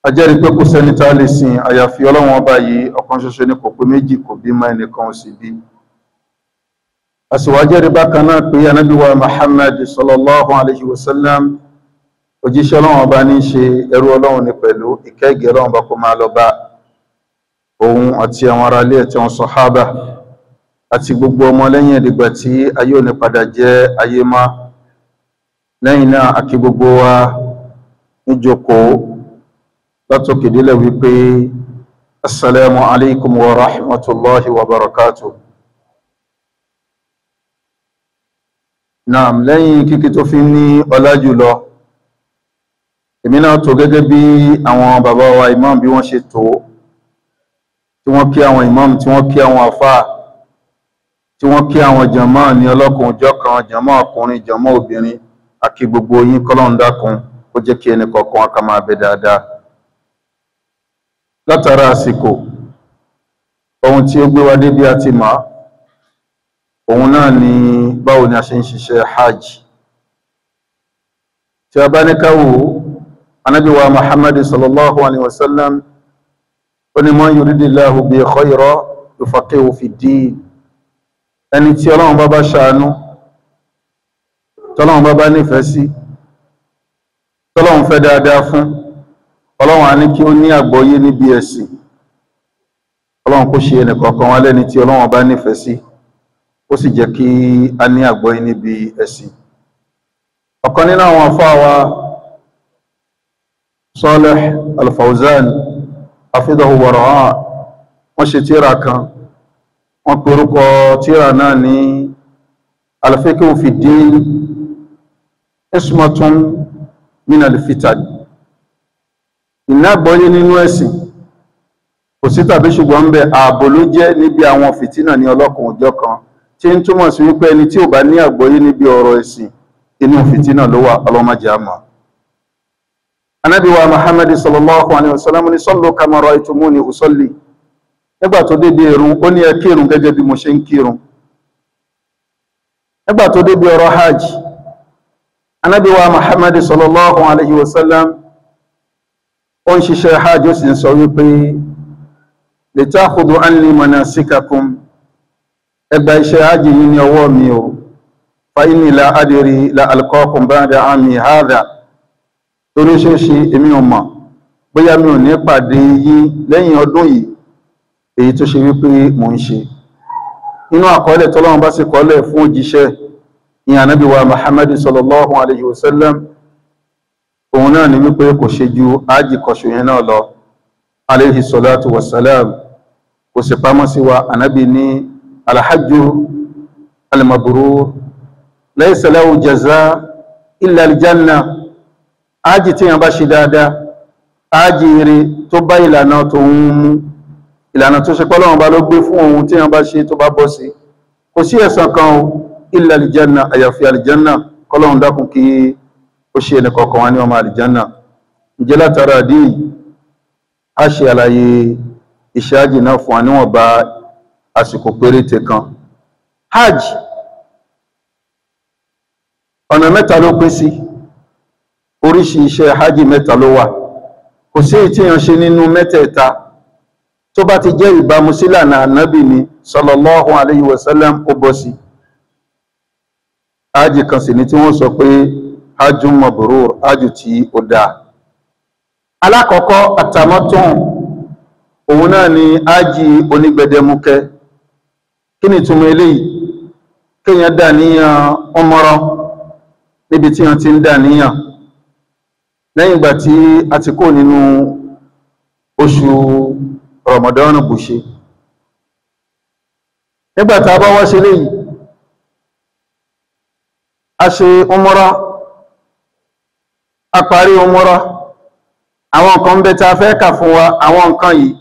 ajẹ́rìí pé kò sẹ́ni tá lè sìn àyàfi Ọlọ́run ọba yìí ọ̀kan ṣoṣo ní kò pé méjì kò bímọ ẹnìkan ò sì bí. A sì wá jẹ́rìí bákan náà pé Ànábì wa Muhammad sallallahu alayhi wa sallam òjíṣẹ́ Ọlọ́run ọba ní ṣe ẹrú Ọlọ́run ní pẹ̀lú ìkẹ́ ìgẹ́ Ọlọ́run bá kó máa lọ bá òun àti àwọn ará ilé àti àwọn sàhábà àti gbogbo ọmọ lẹ́yìn ẹ̀dìgbà tí ayé ò ní padà jẹ́ ayé má. Lẹ́yìn náà àkí gbogbo wa níjókòó látòkèdélẹ̀ wípé assalamu alaikum wa rahmatullahi wa barakatuh. Naam, lẹ́yìn kíkí tó fi ní ọlá jùlọ, èmi náà tó gẹ́gẹ́ bí àwọn bàbá wa imam bí wọ́n ṣe tó, tí wọ́n kí àwọn imam, tí wọ́n kí àwọn àfáà, tí wọ́n kí àwọn jàmá ní ọlọ́kùn jọ́kan, jàmá ọkùnrin, jàmá obìnrin, àkí gbogbo yín kọ́lọ́run dákun ó jẹ́ kí ẹnì kọ̀ọ̀kan ká máa bẹ dáadáa. Látara àsìkò, ohun tí ó gbé wa dé bí a ti máa, òun náà ni báwo ni a ṣe ń ṣiṣẹ́ hajj. Tí a bá ní ká wò, Ànábì wa Muhammad sallallahu alaihi wasallam ó ní man yuridillahu bihi khayran yufaqihu fi ddin. Ẹni tí Ọlọ́run bá bá ṣàánú, tọ́lọ́run bá bá nífẹ̀ẹ́ sí, tọ́lọ́run fẹ́ dáadáa fún, Ọlọ́run á ní kí ó ní àgbọ́yé níbi ẹ̀sìn. Ọlọ́run kó ṣe ẹnìkọ̀ọ̀kan wa lẹ́ni tí Ọlọ́run bá nífẹ̀ẹ́ sí, ó sì jẹ́ kí a ní àgbọ́yé níbi ẹ̀sìn. Ọ̀kan nínú àwọn àfáà wa Salih Al-Fawzan hafidhahu wa ra'ah, wọ́n ṣe tírà kan, wọ́n pe orúkọ tírà náà ní Al-Fiqhu fi ddin ismatun min al-fitan. Ìnágbọ́yé nínú ẹ̀sìn kò sí tàbí ṣùgbọ́n ń bẹ ààbò ló jẹ́ níbi àwọn fìtínà ní ọlọ́kan òjọ̀kan, tí ń túmọ̀ sí wípé ẹni tí ò bá ní àgbọ́yé níbi ọ̀rọ̀ ẹ̀sìn inú fìtínà ló wà, ọlọ́mọdé àmọ́. Ànábì wa Muhammad sallallahu alaihi wasallam ní sallu kama ra'aytumuni usalli. Nígbà tó débi ìrun, ó ní ẹ kírun gẹ́gẹ́ bí mo ṣe ń kírun. Nígbà tó débi ọ̀rọ̀ hajj, Ànábì wa Muhammad sallallahu alaihi wasallam ó ń ṣiṣẹ́ hajj, ó sì ń sọ wípé litakhudhu anni manasikakum, ẹ gba iṣẹ́ hajj yìí ní ọwọ́ mi o, fa inni la adri la alqakum ba'da ami hadha. Torí ṣe ṣe èmi ò mọ̀ bóyá mi ò ní pàdé yín lẹ́yìn ọdún yìí èyí tó ṣe wípé mò ń ṣe. Inú àkọọ́lẹ̀ tọ́lọ́run bá sì kọ́lẹ̀ fún òjíṣẹ́ ní Ànábì wa Muhammad sallallahu alaihi wasallam, òun náà ni wípé kò ṣe ju ájì kọ̀ṣù yẹn náà lọ alaihi salatu wassalam. Kò sì pamọ́ sí wa, Ànábì ní alhajju almabrur laysa lahu jaza illa aljanna. Ájì tí yàn bá ṣe dáadáa, ájì ire tó bá ìlànà tó ń mú, ìlànà tó ṣe pé Ọlọ́run bá ló gbé fún ohun tí yàn bá ṣe tó bá bọ́ sí, kò sí ẹ̀san kan o illa aljanna, àyàfi aljanna. Kọ́lọ́run dákun kí ó ṣe ẹnìkọ̀ọ̀kan wa ní ọmọ aljanna. Ǹjẹ́ látara dí a ṣe àlàyé iṣẹ́ hajj náà fún wa níwọ̀n bá àsìkò péréte kan. Hajj ọ̀nà mẹ́ta ló pín sí, oríṣi iṣẹ́ hajj mẹ́ta ló wà. Kò sí èyí tí yàn ṣe nínú mẹ́tẹ̀ẹ̀ta tó bá ti jẹ́ ìbámu sí ìlànà Ànábì ni sallallahu alayhi wa sallam ó bọ́ sí. Hajj kan sì ni tí wọ́n sọ pé hajjun mabrur, hajj tí ó dáa. Alákọ̀ọ́kọ́ àtàmọ́tún, òun náà ni hajj onígbẹdẹmukẹ. Kí ni ìtumọ̀ eléyìí? Kéèyàn dá níyàn umrah níbi tí wọ́n ti ń dá níyàn lẹ́yìn ìgbà tí a ti kó nínú oṣù Ramadan bùṣe. Nígbà tá a bá wá ṣe léyìí, a ṣe umrah, a parí umrah, àwọn nǹkan ń bẹ tá a fẹ́ kà fún wa. Àwọn nǹkan yìí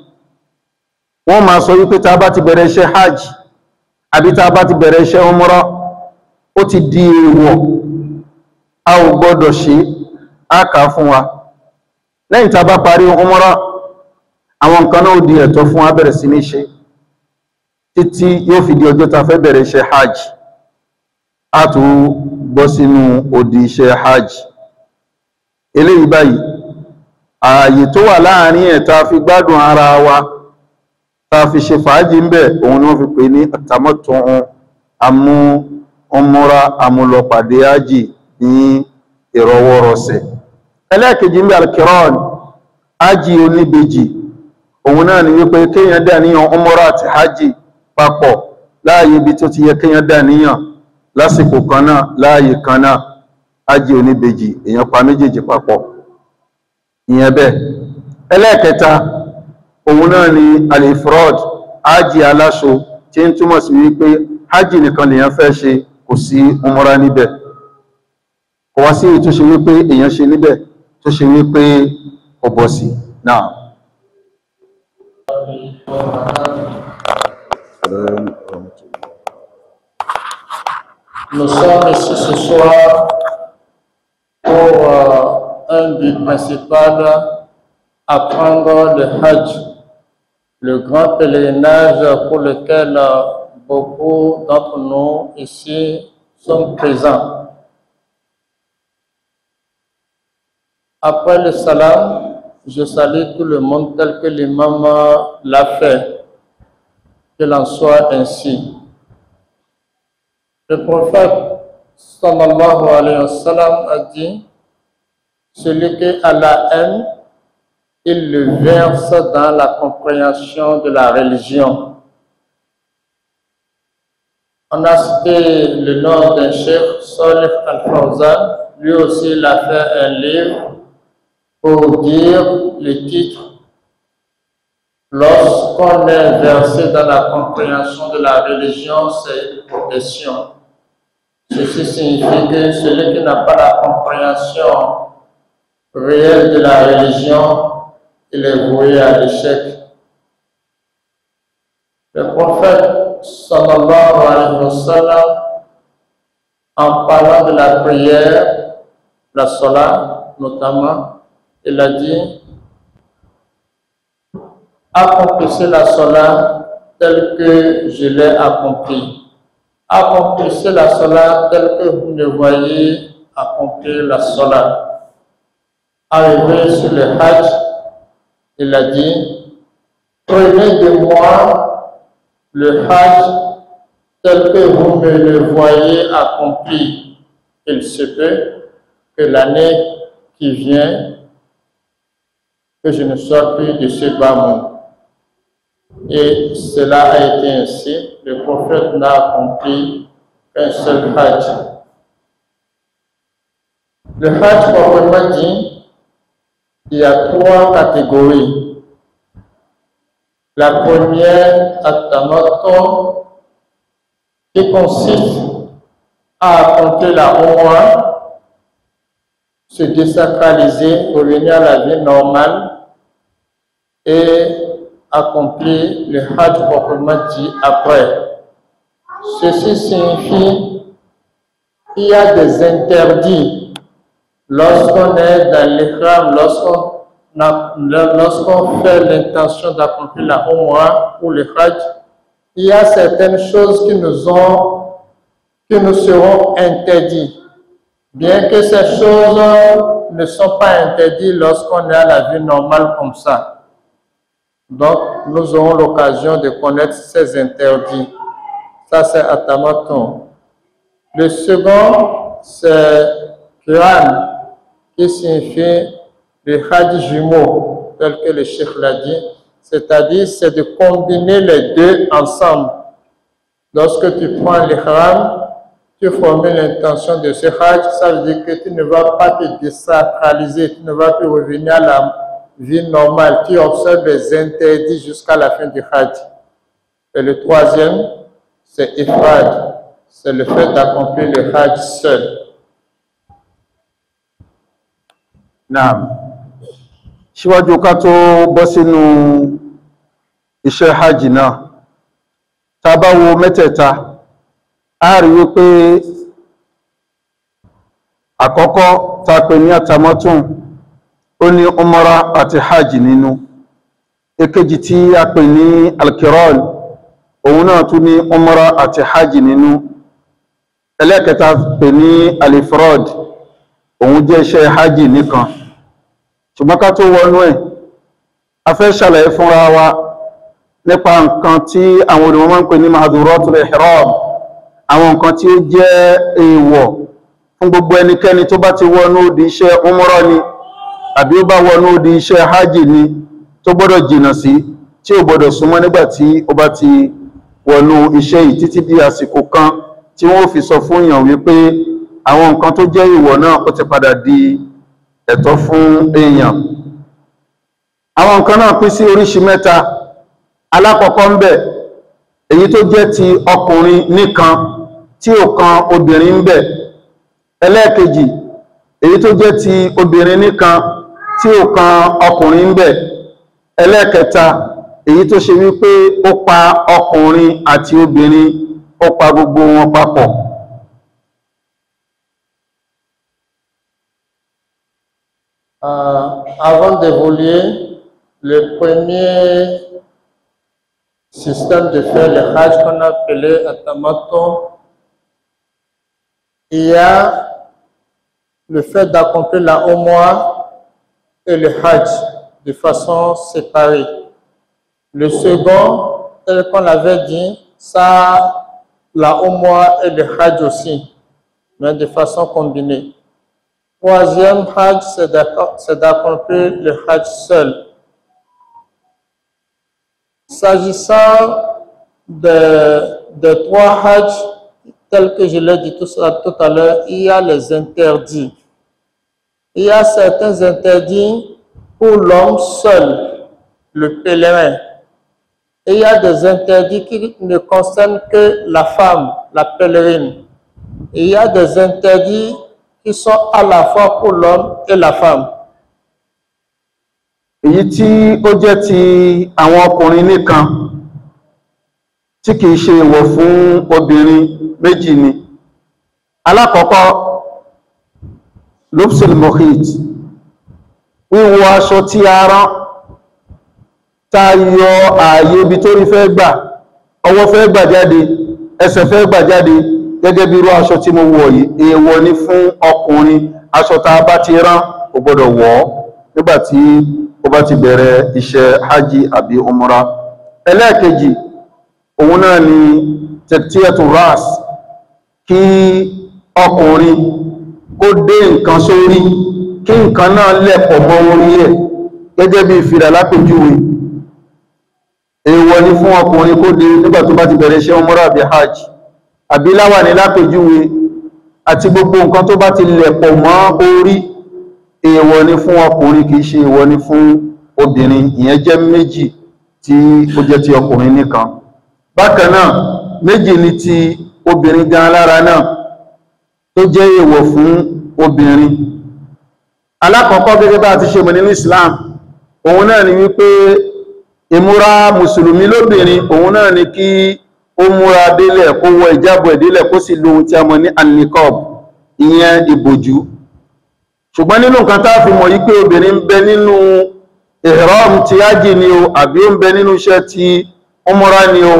wọ́n máa sọ wípé tá a bá ti bẹ̀rẹ̀ iṣẹ́ hajj àbí tá a bá ti bẹ̀rẹ̀ iṣẹ́ umrah, ó ti di èèwọ̀, a ò gbọ́dọ̀ ṣe, á kà fún wa. Lẹ́yìn tá a bá parí umrah, àwọn nǹkan náà ó di ẹ̀tọ́ fún wa bẹ̀rẹ̀ sí ní ṣe títí yóò fi di ọjọ́ tá a fẹ́ bẹ̀rẹ̀ iṣẹ́ hajj. A tún bọ́ sínú odi iṣẹ́ hajj. Eléyìí báyìí ààyè tó wà láàrin ẹ̀ tá fi gbádùn ara wa tá fi ṣe fàájì ń bẹ̀ òun ni wọ́n fi pè ní tamattu' amú umra amúlọpàdé ájì ní ìrọwọ́rọsẹ̀. Ẹlẹ́ẹ̀kejì ń bẹ al-qiran ájì oníbejì, òun náà ni wípé kéèyàn dàníyàn umra àti ájì papọ̀ láàyè ibi tó ti yẹ kéèyàn dàníyàn lásìkò kan náà láàyè kan náà, ájì oníbejì èèyàn pa méjèèjì papọ̀ ìyẹn bẹ́ẹ̀. Ẹlẹ́ẹ̀kẹta òun náà ni al-ifrad ájì aláṣọ, tí ń túmọ̀ sí wípé ájì nìkan lèèyàn fẹ́ ṣe, kò sí umra níbẹ̀, kò wá sí èyí tó ṣe wípé èèyàn ṣe níbẹ̀ tó ṣe wípé ó bọ́ sí náà. Nous sommes ici ce soir pour un but principal, apprendre le Hajj, le grand pèlerinage pour lequel beaucoup d'entre nous ici sont présents. Après le salam, je salue tout le monde tel que l'imam l'a fait, qu'il en soit ainsi. Le prophète sallallahu alayhi wa sallam a dit: celui qui a la haine, il le verse dans la compréhension de la religion. On a cité le nom d'un cheikh, Salih Al-Fawzan. Lui aussi, il a fait un livre pour dire le titre. Lorsqu'on est versé dans la compréhension de la religion, c'est une progression. Ceci signifie que celui qui n'a pas la compréhension réelle de la religion, il est voué à l'échec. Le prophète sallallahu alayhi wa sallam, en parlant de la prière, la salat notamment, il a dit: accomplissez la salat telle que je l'ai accomplie. Accomplissez la salat telle que vous me voyez accomplir la salat. Arrivé sur le Hajj, il a dit: prenez de moi le Hajj tel que vous me le voyez accompli. Il se peut que l'année qui vient, que je ne sois plus de ce bas monde. Et cela a été ainsi. Le prophète n'a accompli qu'un seul Hajj. Le Hajj, proprement dit, il y a trois catégories. La première, at-tamattu, qui consiste à accomplir la Umrah, se désacraliser, revenir à la vie normale et accomplir le Hajj proprement dit après. Ceci signifie qu'il y a des interdits lorsqu'on est dans l'ihram, lorsqu'on fait l'intention d'accomplir la Umrah ou le Hajj. Il y a certaines choses qui nous seront interdites, bien que ces choses ne sont pas interdites lorsqu'on est à la vie normale comme ça. Donc, nous aurons l'occasion de connaître ces interdits. Ça, c'est at-tamattu. Le second, c'est qiran, qui signifie le Hajj jumeau, tel que le cheikh l'a dit. C'est-à-dire, c'est de combiner les deux ensemble. Lorsque tu prends l'ihram, tu formules l'intention de ce Hajj, ça veut dire que tu ne vas pas te désacraliser, tu ne vas plus revenir à la vie normale, tu observes les interdits jusqu'à la fin du Hajj. Et le troisième, c'est ifrad, c'est le fait d'accomplir le Hajj seul. Naam. Síwájú ká tó bọ́ sínú iṣẹ́ hajj náà, tá bá wo mẹ́tẹ̀ẹ̀ta, a rí wípé àkọ́kọ́ tá pè ní at-tamattu, ó ní umra àti hajj nínú. Èkejì tí a pè ní al-qiran, òun náà tún ní umra àti hajj nínú. Ẹlẹ́kẹta pè ní al-ifrad, òun jẹ́ iṣẹ́ hajj nìkan. ṣùgbọ́n ká tó wọnú ẹ̀ a fẹ́ ṣàlàyé fúnra wa nípa nǹkan tí àwọn olùmọ̀ máa ń pè ní mahdhuratul ihram, àwọn nǹkan tí ó jẹ́ èèwọ̀ fún gbogbo ẹnikẹ́ni tó bá ti wọnú di iṣẹ́ umrah ni àbí ó bá wọnú di iṣẹ́ hajj ni tó gbọ́dọ̀ jìnnà sí, tí ó gbọ́dọ̀ súnmọ́ nígbà tí ó bá ti wọnú iṣẹ́ yìí títí di àsìkò kan tí wọ́n fi sọ fún èèyàn wípé àwọn nǹkan tó jẹ́ èèwọ̀ náà ó ti padà di ẹ̀tọ́ fún èèyàn. Àwọn nǹkan náà pín sí oríṣi mẹ́ta. Alákọ̀ọ́kọ́ ń bẹ èyí tó jẹ́ ti ọkùnrin nìkan tí ò kan obìnrin ń bẹ. Ẹlẹ́ẹ̀kejì èyí tó jẹ́ ti obìnrin nìkan tí ò kan ọkùnrin ń bẹ. Ẹlẹ́ẹ̀kẹta èyí tó ṣe wípé ó pa ọkùnrin àti obìnrin, ó pa gbogbo wọn papọ̀. Avant d'évoluer, le premier système de faire le Hajj qu'on appelait Tamattu, il y a le fait d'accomplir la Umrah et le Hajj de façon séparée. Le second, tel qu'on l'avait dit, ça, la Umrah et le Hajj aussi, mais de façon combinée. Troisième Hajj, c'est d'accomplir le Hajj seul. S'agissant des trois Hajj, tels que je l'ai dit tout à l'heure, il y a les interdits. Il y a certains interdits pour l'homme seul, le pèlerin. Et il y a des interdits qui ne concernent que la femme, la pèlerine. Et il y a des interdits qui sont à la fois pour l'homme et la femme. Èyí tí ó jẹ́ ti àwọn ọkùnrin nìkan tí kìí ṣe èèwọ̀ fún obìnrin méjì ni. Alákọ̀ọ́kọ́, lubsul mukhit, wíwọ aṣọ tí a rán tá yọ ààyè ibi tó rí fẹ́ gbà, ọwọ́ fẹ́ gbà jáde, ẹsẹ̀ fẹ́ gbà jáde, gẹ́gẹ́ bí irú aṣọ tí mo wọ̀ yìí, èèwọ̀ ni fún ọkùnrin. Aṣọ tá a bá ti rán kò gbọdọ̀ wọ̀ nígbàtí ó bá ti bẹ̀rẹ̀ iṣẹ́ hajj àbí umrah. Ẹlẹ́ẹ̀kejì, òun náà ni tẹ̀tíẹ̀tù ras, kí ọkùnrin kó dé nǹkan sórí, kí nǹkan náà lẹ̀pọ̀ mọ́ orí ẹ̀, gẹ́gẹ́ bí ìfìlà lápèjúwe. Èèwọ̀ ni fún ọkùnrin kó dé nígbà tó bá ti bẹ̀rẹ̀ iṣẹ́ umrah àbí hajj, àbí láwàní lápèjúwe, àti gbogbo nǹkan tó bá ti lẹ̀pọ̀ mọ́ orí. Èèwọ̀ ni fún ọkùnrin, kìí ṣe èèwọ̀ ni fún obìnrin. Ìyẹn jẹ́ méjì tí ó jẹ́ ti ọkùnrin nìkan. Bákan náà, méjì ni ti obìnrin gan lára náà tó jẹ́ èèwọ̀ fún obìnrin. Alákọ̀ọ́kọ́, gẹ́gẹ́ bá ti ṣe mọ̀ nínú Islam, òun náà ni wípé ìmúra mùsùlùmí lóbìnrin, òun náà ni kí ó múra délẹ̀, kó wọ ìjábọ̀ ìdílẹ̀, kó sì lo ohun tí a mọ̀ ní an-niqab, ìyẹn ìbòjú. Ṣùgbọ́n nínú nǹkan tá fi mọ̀ yí pé obìnrin ń bẹ nínú ihram ti hajj ni o, àbí ó ń bẹ nínú iṣẹ́ ti umrah ni o,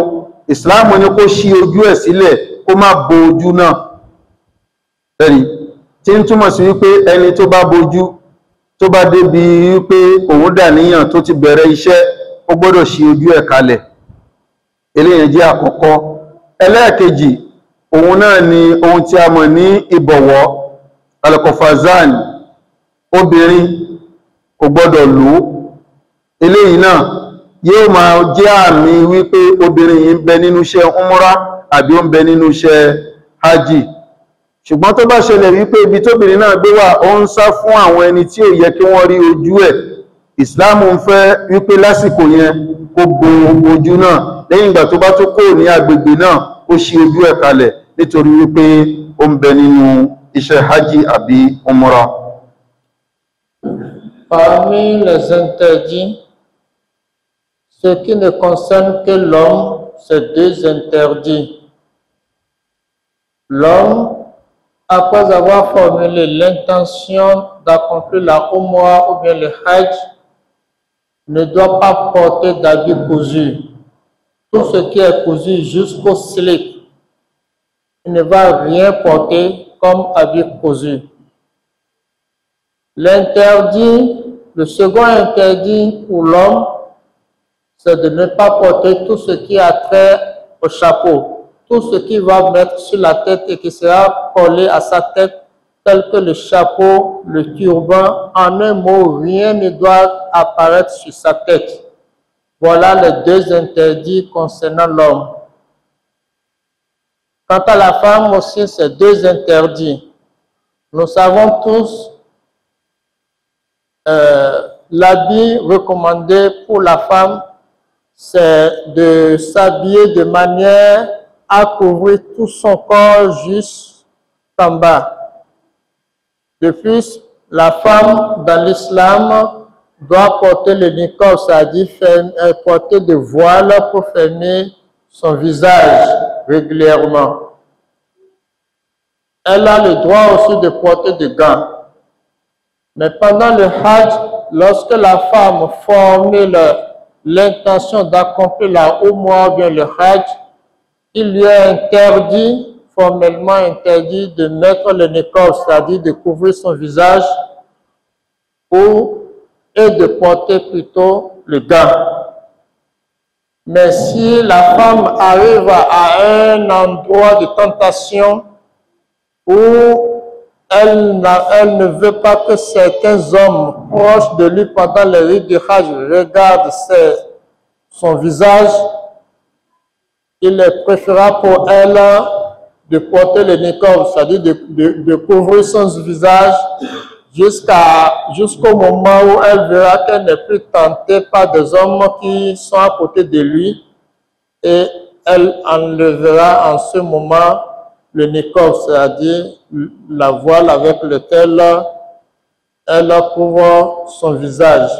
Islam ní kó ṣí ojú ẹ̀ sílẹ̀, kó má bo ojú náà. Ẹ̀rí tí ń túmọ̀ sí wípé ẹni tó bá bojú, tó bá débi wípé òun dàníyàn tó ti bẹ̀rẹ̀ iṣẹ́, ó gbọ́dọ̀ ṣí ojú ẹ̀ kalẹ̀. Eléyìí jẹ́ àkọ́kọ́. Ẹlẹ́ẹ̀kejì, òun náà ni ohun tí a mọ̀ ní ìbọ̀wọ́, al-qafazan, obìnrin kò gbọ́dọ̀ lò. Eléyìí náà yóò máa jẹ́ àmì wípé obìnrin yìí ń bẹ nínú iṣẹ́ umrah àbí ó ń bẹ nínú iṣẹ́ hajj. Ṣùgbọ́n tó bá ṣẹlẹ̀ wípé ibi tóbìnrin náà gbé wà ó ń sá fún àwọn ẹni tí ò yẹ kí wọ́n rí ojú ẹ̀, Islam ń fẹ́ wípé lásìkò yẹn kó bo ojú náà. Lẹ́yìn ìgbà tó bá tó kó ní agbègbè náà, ó ṣí ojú ẹ̀ kalẹ̀, nítorí wípé ó ń bẹ nínú iṣẹ́ hajj àbí umrah. Parmi les interdits, ce qui ne concerne que l'homme, c'est deux interdits. L'homme, après avoir formulé l'intention d'accomplir la umrah ou bien le hajj, ne doit pas porter d'habit cousu. Tout ce qui est cousu jusqu'au slip, il ne va rien porter comme habit cousu. L'interdit Le second interdit pour l'homme, c'est de ne pas porter tout ce qui a trait au chapeau, tout ce qui va mettre sur la tête et qui sera collé à sa tête, tel que le chapeau, le turban. En un mot, rien ne doit apparaître sur sa tête. Voilà les deux interdits concernant l'homme. Quant à la femme aussi, c'est deux interdits. Nous savons tous l'habit recommandé pour la femme, c'est de s'habiller de manière à couvrir tout son corps jusqu'en bas. De plus, la femme dans l'islam doit porter le niqab, c'est-à-dire porter des voiles pour fermer son visage régulièrement. Elle a le droit aussi de porter des gants. Mais pendant le Hajj, lorsque la femme formule l'intention d'accomplir la Umrah ou bien le Hajj, il lui est interdit, formellement interdit, de mettre le niqab, c'est-à-dire de couvrir son visage, et de porter plutôt le gant. Mais si la femme arrive à un endroit de tentation où elle ne veut pas que certains hommes proches de lui pendant le rite du Hajj regardent son visage, il est préférable pour elle de porter le niqab, c'est-à-dire de couvrir son visage jusqu'au moment où elle verra qu'elle n'est plus tentée par des hommes qui sont à côté de lui, et elle enlèvera en ce moment le niqab, c'est-à-dire la voile avec laquelle elle couvre son visage.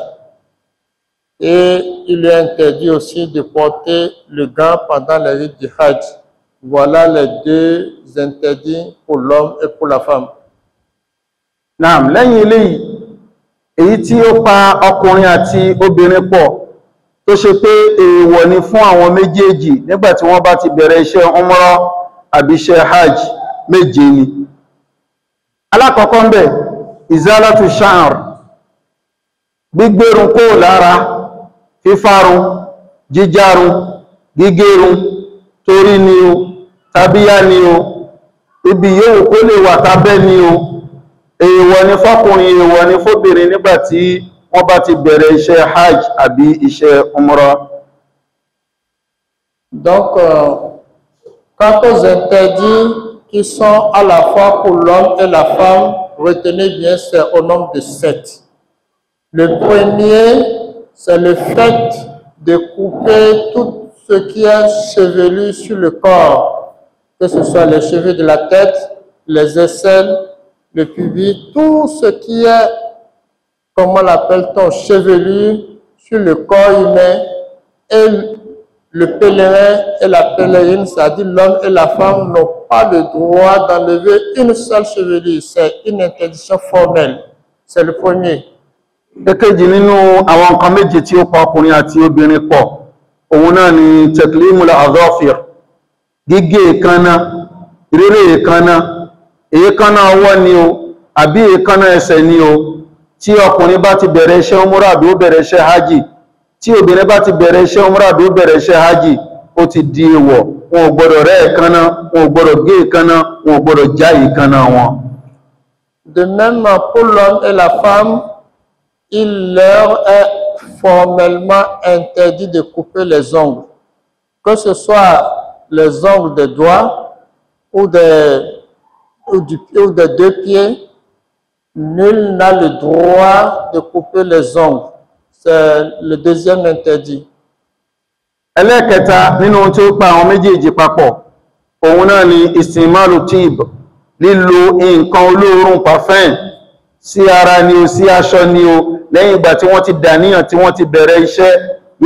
Et il est interdit aussi de porter le gant pendant le rite du Hajj. Voilà les deux interdits pour l'homme et pour la femme. Naam, lẹ́yìn eléyìí, èyí tí ó pa ọkùnrin àti obìnrin pọ̀ tó ṣe pé èèwọ̀ ni fún àwọn méjèèjì nígbà tí wọ́n bá ti bẹ̀rẹ̀ iṣẹ́ Umrah àbí iṣẹ́ Hajj, méje ni. Alákọ̀ọ́kọ́ ń bẹ, izalatu sha'r, gbígbérun kó lára, fífárun, jíjárun, gígérun, torí ni o, tàbíyá ni o, ibi yóò kó lè wà tábẹ́ ni o. Èèwọ̀ ni fọ́kùnrin, èèwọ̀ ni fóbìnrin nígbà tí wọ́n bá ti bẹ̀rẹ̀ iṣẹ́ Hajj àbí iṣẹ́ Umrah. Donc, quant aux interdits qui sont à la fois pour l'homme et la femme, retenez bien, c'est au nombre de 7. Le premier, c'est le fait de couper tout ce qui est chevelu sur le corps, que ce soit les cheveux de la tête, les aisselles, le pubis, tout ce qui est, comment l'appelle-t-on, chevelu sur le corps humain, et le pèlerin et la pèlerine, c'est-à-dire l'homme et la femme, n'ont pas le droit d'enlever une seule chevelure. C'est une interdiction formelle. C'est le premier. Èkejì nínú àwọn nǹkan méje tí ó pa ọkùnrin àti obìnrin pọ̀, òun náà ni taklimul adhafir, gígé èékánná, ríré èékánná, èékánná ọwọ́ ni o, àbí èékánná ẹsẹ̀ ni o. Tí ọkùnrin bá ti bẹ̀rẹ̀ iṣẹ́ Umrah àbí ó bẹ̀rẹ̀ iṣẹ́ Hajj, tí obìnrin bá ti bẹ̀rẹ̀ iṣẹ́ Umrah àbí ó bẹ̀rẹ̀ iṣẹ́ Hajj, ó ti di èèwọ̀. Wọn ò gbọdọ̀ rẹ́ èékánná, wọn ò gbọdọ̀ gé èékánná, wọn ò gbọdọ̀ já èékánná wọn. De même, pour l'homme et la femme, il leur est formellement interdit de couper les ongles, que ce soit les ongles des doigts ou des deux pieds. Nul n'a le droit de couper les ongles. C'est le deuxième interdit. Ẹlẹ́kẹta nínú ohun tí ó pa àwọn méjèèjì papọ̀, òun náà ni istimalu tib, lílo nǹkan olóòórùn parfum sí ara ni o, sí aṣọ ni o, lẹ́yìn ìgbà tí wọ́n ti dàníyàn tí wọ́n ti bẹ̀rẹ̀ iṣẹ́,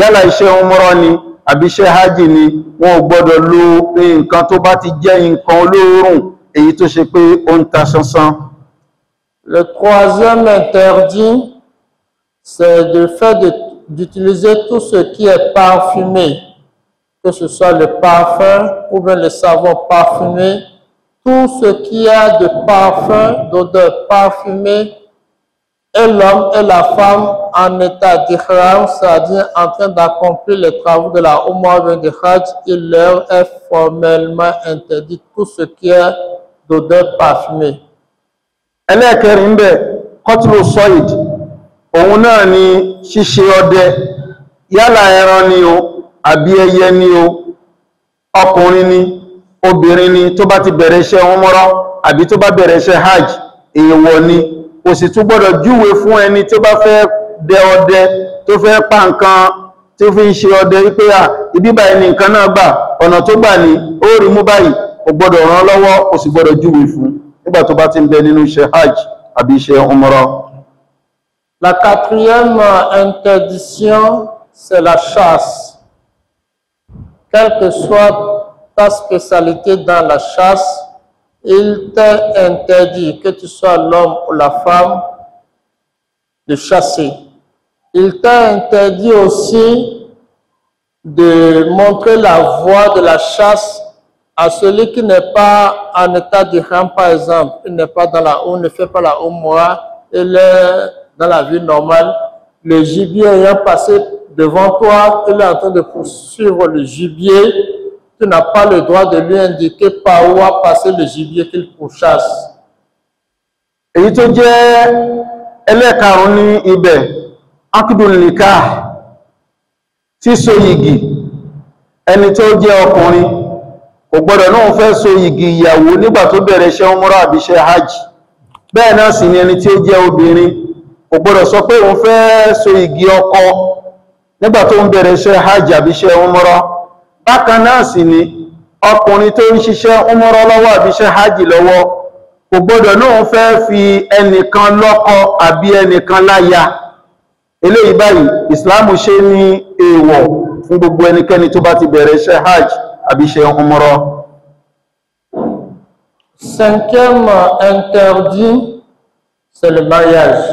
yálà iṣẹ́ Umrah ni àbí iṣẹ́ Hajj ni, wọn ò gbọdọ̀ lo nǹkan tó bá ti jẹ́ nǹkan olóòórùn èyí tó ṣe pé ó ń ta sánsán. Le troisième interdit, c'est le fait d'utiliser tout ce qui est parfumé, que ce soit le parfum ou bien le savon parfumé, tout ce qui a de parfum, d'odeur parfumée, et l'homme et la femme en état d'ihram, c'est-à-dire en train d'accomplir les travaux de la Umrah ou de Hajj, il leur est formellement interdit tout ce qui est d'odeur parfumée. ẹlẹ́ẹ̀kẹrin ń bẹ̀ kọtùlù sọ́ìd òun náà ni ṣíṣe ọdẹ yálà ẹran ni o àbí ẹyẹ ni o ọkùnrin ni obìnrin ni tó bá ti bẹ̀rẹ̀ iṣẹ́ umrah àbí tó bá bẹ̀rẹ̀ iṣẹ́ hajj èèwọ̀ ni kò sì tún gbọ́dọ̀ júwe fún ẹni tó bá fẹ́ dẹ ọdẹ tó fẹ́ pa nǹkan tí ó fi ń ṣe ọdẹ wípé ibi báyìí ni nǹkan náà gbà ọ̀nà tó gbà ní ó rí mú báyìí kò gbọ́dọ̀ ràn lọ́wọ́ kò sì gbọ́dọ̀ júwe fún nígbà tó bá ti ń bẹ nínú iṣẹ́ hajj àbí iṣẹ́ umrah. La quatrième interdiction, c'est la chasse. Quelle que soit ta spécialité dans la chasse, il t'est interdit, que tu sois l'homme ou la femme, de chasser. Il t'est interdit aussi de montrer la voie de la chasse à celui qui n'est pas en état d'ihram, par exemple. Il n'est pas dans la Umrah, ne fait pas la Umrah, il est dans la vie normale. Le gibier ayant passé devant toi, il est en train de poursuivre le gibier. Tu n'as pas le droit de lui indiquer par où a passé le gibier qu'il pourchasse. èyí tó jẹ́ ẹlẹ́ẹ̀karùn-ún ní ibẹ̀ akdul nikah síso yìgì ẹni tó jẹ́ ọkùnrin kò gbọ́dọ̀ náà fẹ́ so yìgì ìyàwó nígbà tó bẹ̀rẹ̀ iṣẹ́ umrah àbí iṣẹ́ hajj bẹ́ẹ̀ náà sì ni ẹni tí ó jẹ́ obìnrin kò gbọ́dọ̀ sọ pé òun fẹ́ so yìgì ọkọ nígbà tó ń bẹ̀rẹ̀ iṣẹ́ hajj àbí iṣẹ́ umrah. Bákan náà sì ni ọkùnrin tó ń ṣiṣẹ́ umrah lọ́wọ́ àbí iṣẹ́ hajj lọ́wọ́ kò gbọ́dọ̀ náà fẹ́ fi ẹnìkan lọ́kọ àbí ẹnìkan láya. Eléyìí báyìí ìsìláàmù ṣe ní èèwọ̀ fún gbogbo ẹnikẹ́ni tó bá ti bẹ̀rẹ̀ iṣẹ́ hajj àbí iṣẹ́ umrah. Cinquième interdit, c'est le mariage.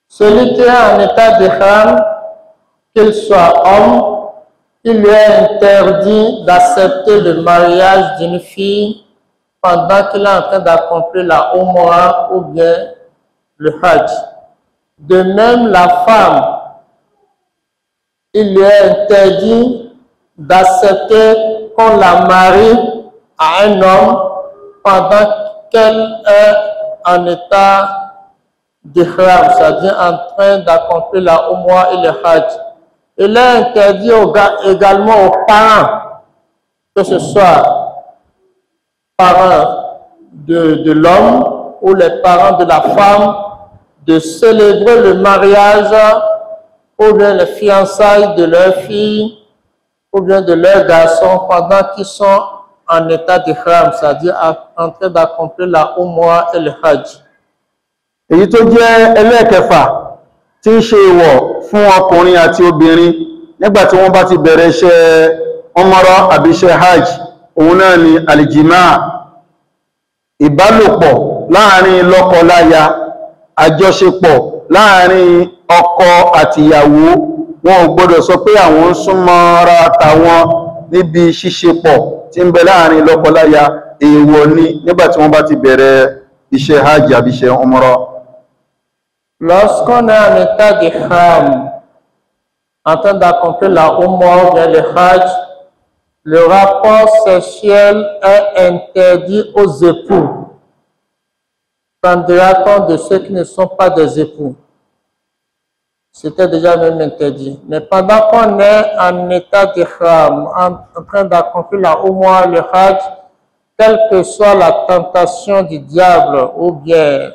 Celui qui est en état d'ihram, qu'il soit homme, il lui est interdit d'accepter le mariage d'une fille pendant qu'il est en train d'accomplir la Umrah ou bien le Hajj. De même, la femme, il lui est interdit d'accepter qu'on la marie à un homme pendant qu'elle est en état d'ihram, c'est-à-dire en train d'accomplir la Umrah et le Hajj. Il est interdit également aux parents, que ce soit parents de l'homme ou les parents de la femme, de célébrer le mariage ou bien les fiançailles de leur fille ou bien de leur garçon pendant qu'ils sont en état d'ihram, c'est-à-dire en train d'accomplir la Umrah et le Hajj. Èyí tó jẹ́ ẹlẹ́ẹ̀kẹfà tí ń ṣe ìwọ̀ fún ọkùnrin àti obìnrin nígbà tí wọ́n bá ti bẹ̀rẹ̀ iṣẹ́ umrah àbí iṣẹ́ hajj òun náà ni alìjìmá, ìbálòpọ̀ láàrin lọ́kọ-láya, àjọṣepọ̀ láàrin ọkọ àti ìyàwó. Wọn ò gbọdọ̀ sọ pé àwọn ń súnmọ́ra tàwọn níbi ṣíṣepọ̀ tí ń bẹ láàrin lọ́kọ-láya, èèwọ̀ ni nígbà tí wọ́n bá ti bẹ̀rẹ̀ iṣẹ́ hajj àbí iṣẹ́ umrah. Lorsqu'on est en état d'ihram, en train d'accomplir la Umrah ou bien le Hajj, le rapport sexuel est interdit aux époux. Qu'en dira-t-on de ceux qui ne sont pas des époux? C'était déjà même interdit. Mais pendant qu'on est en état d'ihram, en train d'accomplir la Umrah, le Hajj, quelle que soit la tentation du diable ou bien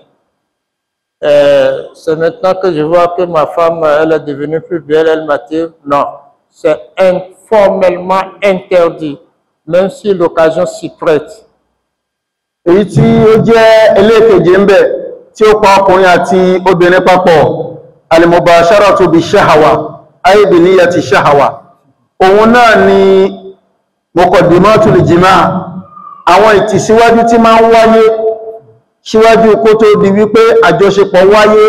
c'est maintenant que je vois que ma femme, elle est devenue plus belle, elle m'attire. Non, c'est formellement interdit, même si l'occasion s'y prête. Èyí tí ó jẹ́ ẹlẹ́ẹ̀keje ń bẹ tí ó pa ọkùnrin àti obìnrin papọ̀, al-mubasharatu bi-shahawa, ay bi niyyati shahawa. Òun náà ni muqaddimatul jima', àwọn ìtìsíwájú tí máa ń wáyé síwájú kó tó di wípé àjọṣepọ̀ wáyé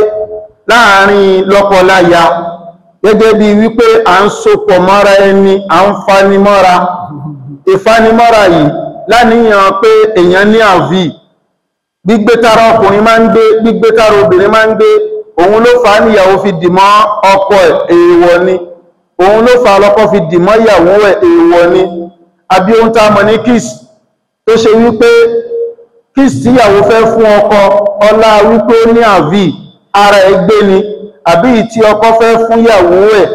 láàrin lọ́kọ-láya, gẹ́gẹ́ bí wípé à ń sopọ̀ mọ́ra ẹni, à ń fanimọ́ra. Ìfanimọ́ra yìí láníyàn pé èèyàn ní àví, gbígbé tára ọkùnrin máa ń gbé, gbígbé tára obìnrin máa ń gbé, òun ló fà á níyàwó fi dìmọ́ ọkọ ẹ̀, èèwọ̀ ni. Òun ló fà á lọ́kọ fi dìmọ́ ìyàwó ẹ̀, èèwọ̀ ni. Àbí ohun tá a mọ̀ ní kiss tó ṣe wípé kiss tíyàwó fẹ́ fún ọkọ ọlá wípé ó ní àví ara ẹ̀ gbé ni, àbí tí ọkọ fẹ́ fún ìyàwó ẹ̀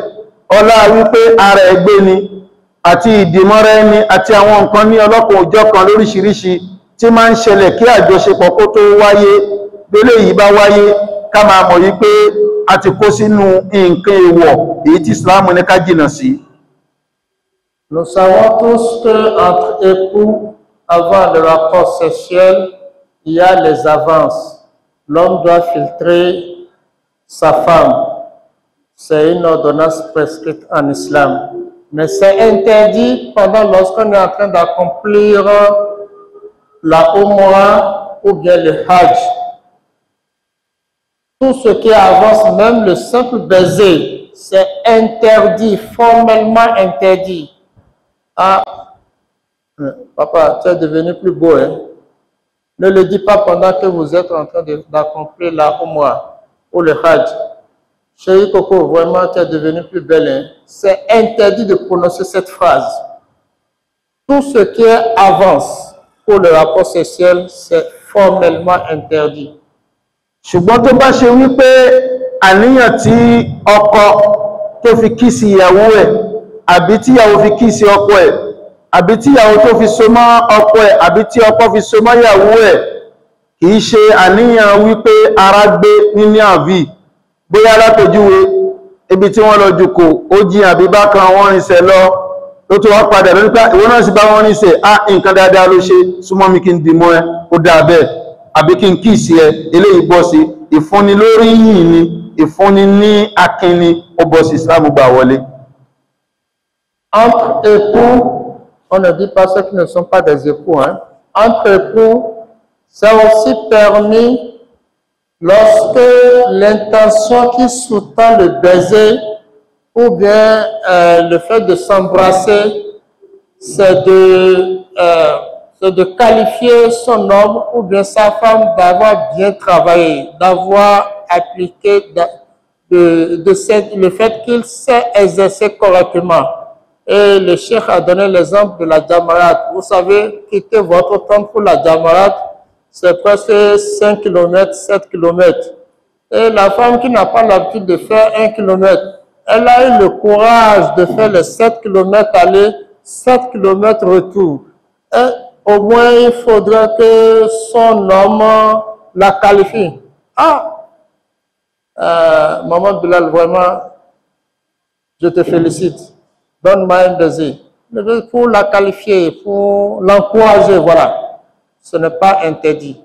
ọlá wípé ara ẹ̀ gbé ni, àti ìdìmọ́ra ẹni àti àwọn nǹkan ní ọlọ́kan òjọ́ kan lóríṣiríṣi tí máa ń ṣẹlẹ̀ kí àjọṣepọ̀ kó tó wáyé. Bélé yìí bá wáyé ká máa mọ̀ wípé a ti kó sínú nǹkan èèwọ̀ èyí tí Islam ní ká jìnà sí. Nous savons tous qu'entre époux, avant le rapport sexuel, il y a les avances. L'homme doit filtrer sa femme. C'est une ordonnance prescrite en islam. Mais c'est interdit pendant lorsqu'on est en train d'accomplir la Umrah ou bien le Hajj. Tout ce qui avance, même le simple baiser, c'est interdit, formellement interdit. Ah, papa, tu es devenu plus beau, hein? Ne le dis pas pendant que vous êtes en train d'accomplir la Umrah ou le Hajj. Chérie Coco, vraiment, tu es devenu plus belle, hein? C'est interdit de prononcer cette phrase. Tout ce qui avance pour le rapport sexuel, c'est formellement interdit. Ṣùgbọ́n tó bá ṣe wípé àníyàn tí ọkọ tó fi kí sí ìyàwó ẹ̀, àbí tí ìyàwó fi kí sí ọkọ ẹ̀, àbí tí ìyàwó tó fi so mọ́ ọkọ ẹ̀, àbí tí ọkọ fi so mọ́ ìyàwó ẹ̀, kìí ṣe àníyàn wípé ara gbé níní àví. Bóyá látòjúwe ibi tí wọ́n lọ jùkò ó jí àbí bákan wọ́n rinṣẹ́ lọ tó tó wá padà lórí pé ìwọ náà sì bá wọ́n rinṣẹ́ nǹkan dáadáa ló ṣe, súnmọ́ mi kí n dìmọ́ ẹ, ó dáa bẹ́ẹ̀, àbí kí n kí sí ẹ, eléyìí bọ́ sí ìfúnni lórí yìí ni, ìfúnni ní akínni, ó bọ́ sí Islam gbà wọlé. Entre époux, on ne dit pas ceux qui ne sont pas des époux, hein. Entre époux, c'est aussi permis lorsque l'intention qui sous-tend le baiser ou bien le fait de s'embrasser, c'est de qualifier son homme ou bien sa femme d'avoir bien travaillé, d'avoir appliqué le fait qu'il sait exercer correctement. Et le cheikh a donné l'exemple de la jamarat. Vous savez, quitter votre tente pour la jamarat, c'est presque 5 km, 7 km. Et la femme qui n'a pas l'habitude de faire 1 km, elle a eu le courage de faire les 7 km aller, 7 km retour. Et au moins, il faudrait que son homme la qualifie. Maman Bilal, vraiment, je te félicite. Donne-moi un baiser. Pour la qualifier, pour l'encourager, voilà. Ce n'est pas interdit.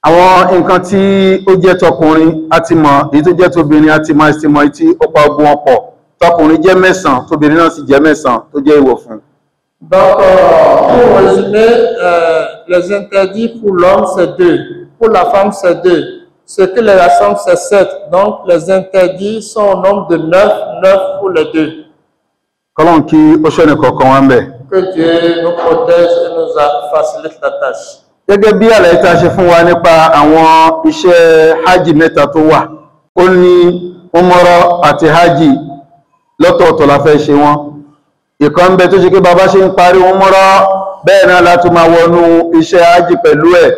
Àwọn nǹkan tí ó jẹ́ tọkùnrin àti mọ̀, èyí tó jẹ́ tóbìnrin àti mọ̀ ìsìnmọ̀ tí ó pa ogun ọ̀pọ̀. Tọkùnrin jẹ́ 9, tóbìnrin náà sì jẹ́ 9 tó jẹ́ ìwọ̀ fún. Donc, pour résumer, les interdits pour l'homme, c'est 2. Pour la femme, c'est 2. Ce qui les rassemble, c'est 7. Donc, les interdits sont au nombre de 9, 9 pour les 2. Kọ́lọ́n kí ó ṣọ́nà kọ̀ọ̀kan wá ń bẹ̀. Que Dieu nous protège et nous facilite la tâche. Gẹ́gẹ́ bí àlàyé tá a ṣe fún wa nípa àwọn iṣẹ́ hajj mẹ́ta tó wà, ó ní umrah àti hajj lọ́tọ̀ọ̀tọ̀ la fẹ́ ṣe wọ́n. Ìkan ń bẹ tó ṣe pé bàbá ṣe ń parí umrah bẹ́ẹ̀ náà láti máa wọnú iṣẹ́ hajj pẹ̀lú ẹ̀.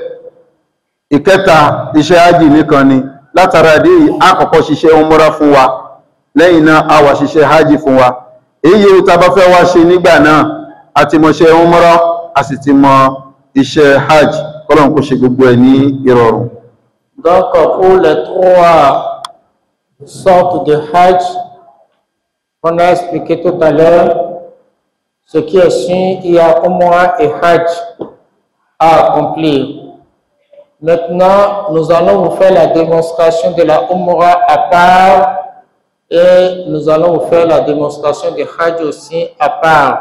Ìkẹta iṣẹ́ hajj nìkan ni, látara ìdí àkọ́kọ́ ṣiṣẹ́ umrah fún wa, lẹ́yìn náà a wá ṣiṣẹ́ hajj fún wa. Èyí yóò tá bá fẹ́ wá ṣe nígbà náà, a ti mọ̀ ṣe umrah, a sì ti mọ̀ iṣẹ́ hajj. Kọ́lọ́n kó ṣe gbogbo ẹ̀ ní ìrọ̀rùn. Donc, pour les 3 sortes de hajj qu'on a expliqué tout à l'heure, ce qui est sûr, il y a umrah et hajj à accomplir. Maintenant, nous allons vous faire la démonstration de la umrah à part et nous allons vous faire la démonstration de hajj aussi à part.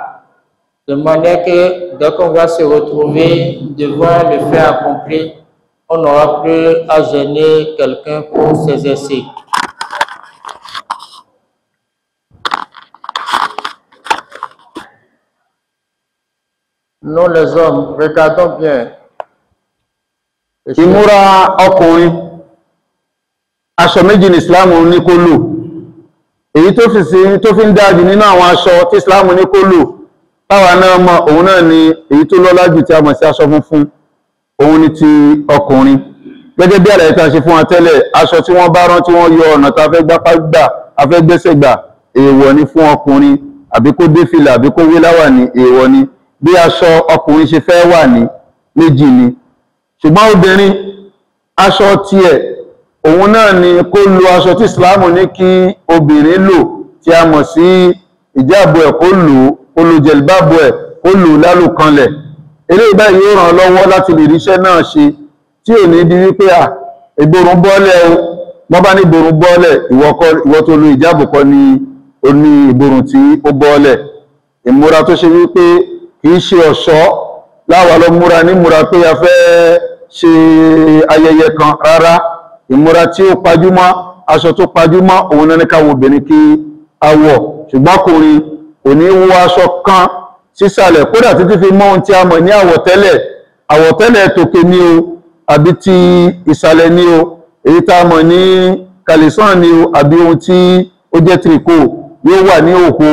De manière que dès qu'on va se retrouver devant le fait accompli, on n'aura plus à gêner quelqu'un pour s'exercer. Nous les hommes, regardons bien. Ìmúra ọkùnrin aṣọ méjì ní Islam ní kó lò èyí tó fi ń dájú nínú àwọn aṣọ tí Islam ní kó lò táwa náà mọ̀ òun náà ni èyí tó lọ́lá jù tí a mọ̀ sí aṣọ funfun òun ni ti ọkùnrin gẹ́gẹ́ bí àlàyé tá a ṣe fún wa tẹ́lẹ̀ aṣọ tí wọ́n bá rán tí wọ́n yọ ọ̀nà tá a fẹ́ gbápá gbà a fẹ́ gbẹ́sẹ̀ gbà èèwọ̀ ni fún ọkùnrin àbí kó dé fìlà àbí kó wé láwàní èèwọ̀ ni bí aṣọ ọkùnrin ṣe fẹ́ wà ní méjì ni ṣùgbọ́n obìnrin aṣọ tiẹ̀ òun náà ni kó lo aṣọ tí Islam ní kí obìnrin lò tí a mọ̀ sí ìjáàbò ẹ̀ kó lo jẹ̀lbábò ẹ̀ kó lò lálùkanlẹ̀ eléyìí báyìí yóò ràn lọ́wọ́ láti lè ríṣẹ́ náà ṣe tí ò ní di wípé ìborùn bọ́lẹ̀ o wọ́n bá ní ìborùn bọ́lẹ̀ ìwọ tó lo ìjáàbò kọ́ ni ó ní ìborùn tí ó bọ́lẹ̀ ìmúra tó ṣe wípé kìí ṣe ọ̀ṣọ́ láwa lọ múra ní múra pé a fẹ́ ṣe ayẹyẹ kan rárá ìmúra tí ó pajúmọ́ aṣọ tó pajúmọ́ òun náà ní káwọn obìnrin kí a wọ̀ ṣùgbọ́n ọkùnrin kò ní wọ aṣọ kan sísàlẹ̀ kódà títí fi mọ́ ohun tí a mọ̀ ní àwọ̀tẹ́lẹ̀ tòkè ní o àbí ti ìsàlẹ̀ ní o èyí tá a mọ̀ ní kàlẹ́sàn ní o àbí ohun tí ó jẹ́ tìrìkò yóò wà ní òkú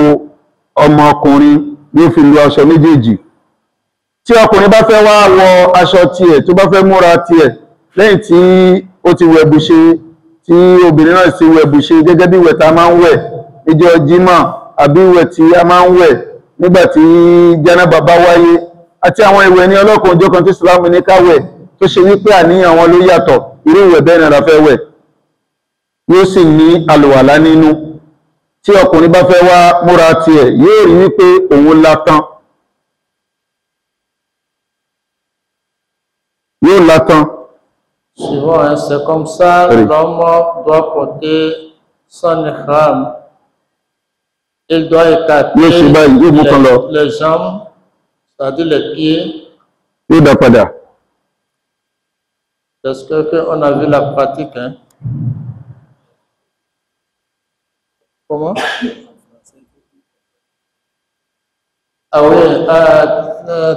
ọmọkùnrin yóò fi lo aṣọ méjèèjì tí ọkùnrin bá fẹ́ wá wọ aṣọ tiẹ̀ tó bá fẹ́ múra tiẹ̀ lẹ́yìn tí ó ti wẹ̀bù ṣe tí obìnrin náà ti wẹ̀bù ṣe gẹ́gẹ́ bí ìwẹ̀ tá a máa ń wẹ̀ níjọ́ jímọ̀ àbí ìwẹ̀ tí a máa ń wẹ̀ nígbà tí jánábà bá wáyé àti àwọn ìwẹ̀ ní ọlọ́kan òjọ̀kan tí Islam ní ká wẹ̀ tó ṣe wípé àníyàn wọn ló yàtọ̀ irú ìwẹ̀ bẹ́ẹ̀ náà la fẹ́ wẹ̀ yóò sì ní àlùwàlá nínú tí ọkùnrin bá fẹ́ wá múra tiẹ̀ yóò rí wípé òun látán yóò látán. Souvent, c'est comme ça, l'homme doit porter son ihram. Il doit écarter les jambes, c'est-à-dire les pieds. Parce qu'on a vu la pratique. Hein? Comment? Ah oui,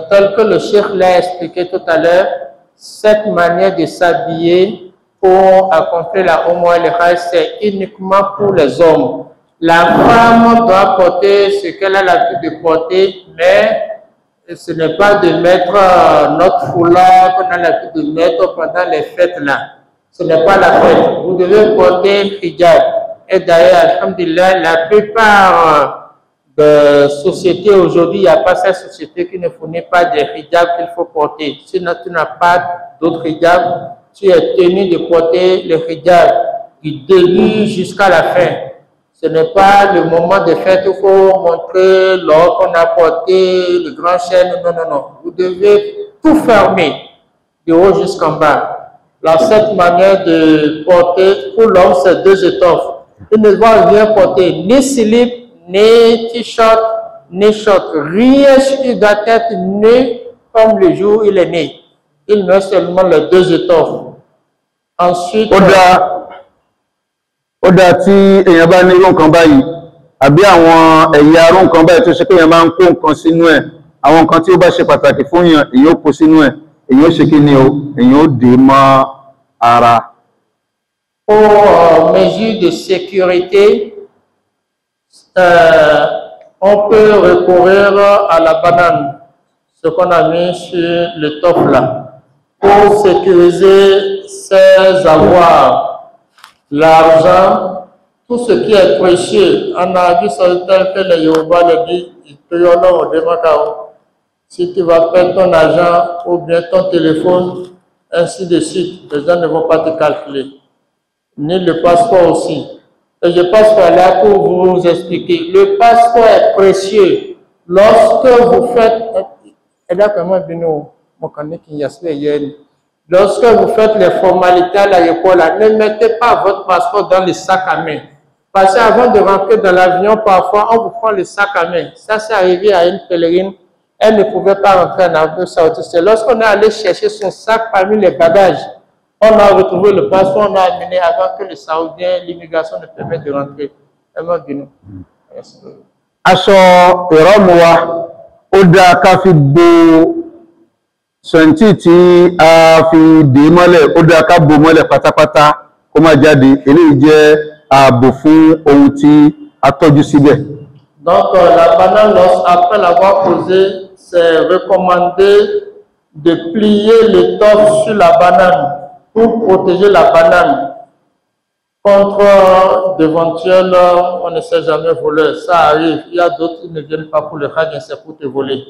tel que le cheikh l'a expliqué tout à l'heure, cette manière de s'habiller pour accomplir la Umrah al-Hajj, c'est uniquement pour les hommes. La femme doit porter ce qu'elle a l'habitude de porter, mais ce n'est pas de mettre notre foulard qu'on a l'habitude de mettre pendant les fêtes là. Ce n'est pas la fête. Vous devez porter hijab. Et d'ailleurs, alhamdulillah, la plupart de sociétés aujourd'hui, il n'y a pas cette société qui ne fournit pas des hijabs qu'il faut porter. Si tu n'as pas d'autres hijabs, tu es tenu de porter le hijab du début jusqu'à la fin. Ce n'est pas le moment de fête où il faut montrer l'or qu'on a porté, le grand chêne. Non, non, non. Vous devez tout fermer, de haut jusqu'en bas. La cette manière de porter, pour l'homme, c'est 2 étoffes. Il ne va rien porter, ni slip, ni t-shirt, ni short. Rien sur la tête, ni comme le jour où il est né. Il met seulement les 2 étoffes. Ensuite... ó dá tí èèyàn bá ní irú nǹkan báyìí àbí àwọn ẹ̀yà arú nǹkan báyìí tó ṣe pé èèyàn máa ń kó nǹkan sínú ẹ̀ àwọn nǹkan tí ó bá ṣe pàtàkì fún èèyàn èèyàn ó kó sínú ẹ̀ èèyàn ó ṣe kí ni o èèyàn ó dè mọ́ ara. Pour mesure de sécurité, on peut recourir à la banane, ce qu'on a mis sur le top là, pour sécuriser ses avoirs. L'argent, tout ce qui est précieux, on a dit tel que les Yoruba le disent, si tu vas perdre ton argent ou bien ton téléphone, ainsi de suite, les gens ne vont pas te calculer. Ni le passeport aussi. Et je passe par là pour vous expliquer. Le passeport est précieux. Lorsque vous faites... Lorsque vous faites les formalités à l'aéroport, ne mettez pas votre passeport dans le sac à main. Parce qu'avant de rentrer dans l'avion, parfois, on vous prend le sac à main. Ça, c'est arrivé à une pèlerine. Elle ne pouvait pas rentrer en Arabie Saoudite. C'est lorsqu'on est allé chercher son sac parmi les bagages, on a retrouvé le passeport, on a amené avant que le Saoudien, l'immigration ne permette de rentrer. Aṣọ ìrọ́mù wa, ó dá ká fi bo sọ̀ǹtì tí a fi dè mọ́lẹ̀, ó dá ká bò mọ́lẹ̀ pátápátá kó má jáde, eléyìí jẹ́ ààbò fún ohun tí a tọ́jú síbẹ̀. Donc, la banane, après l'avoir posée, c'est recommandé de plier l'étoffe sur la banane pour protéger la banane contre d'éventuels, on ne sait jamais, voleurs. Ça arrive. Il y a d'autres qui ne viennent pas pour le Hajj, c'est pour te voler.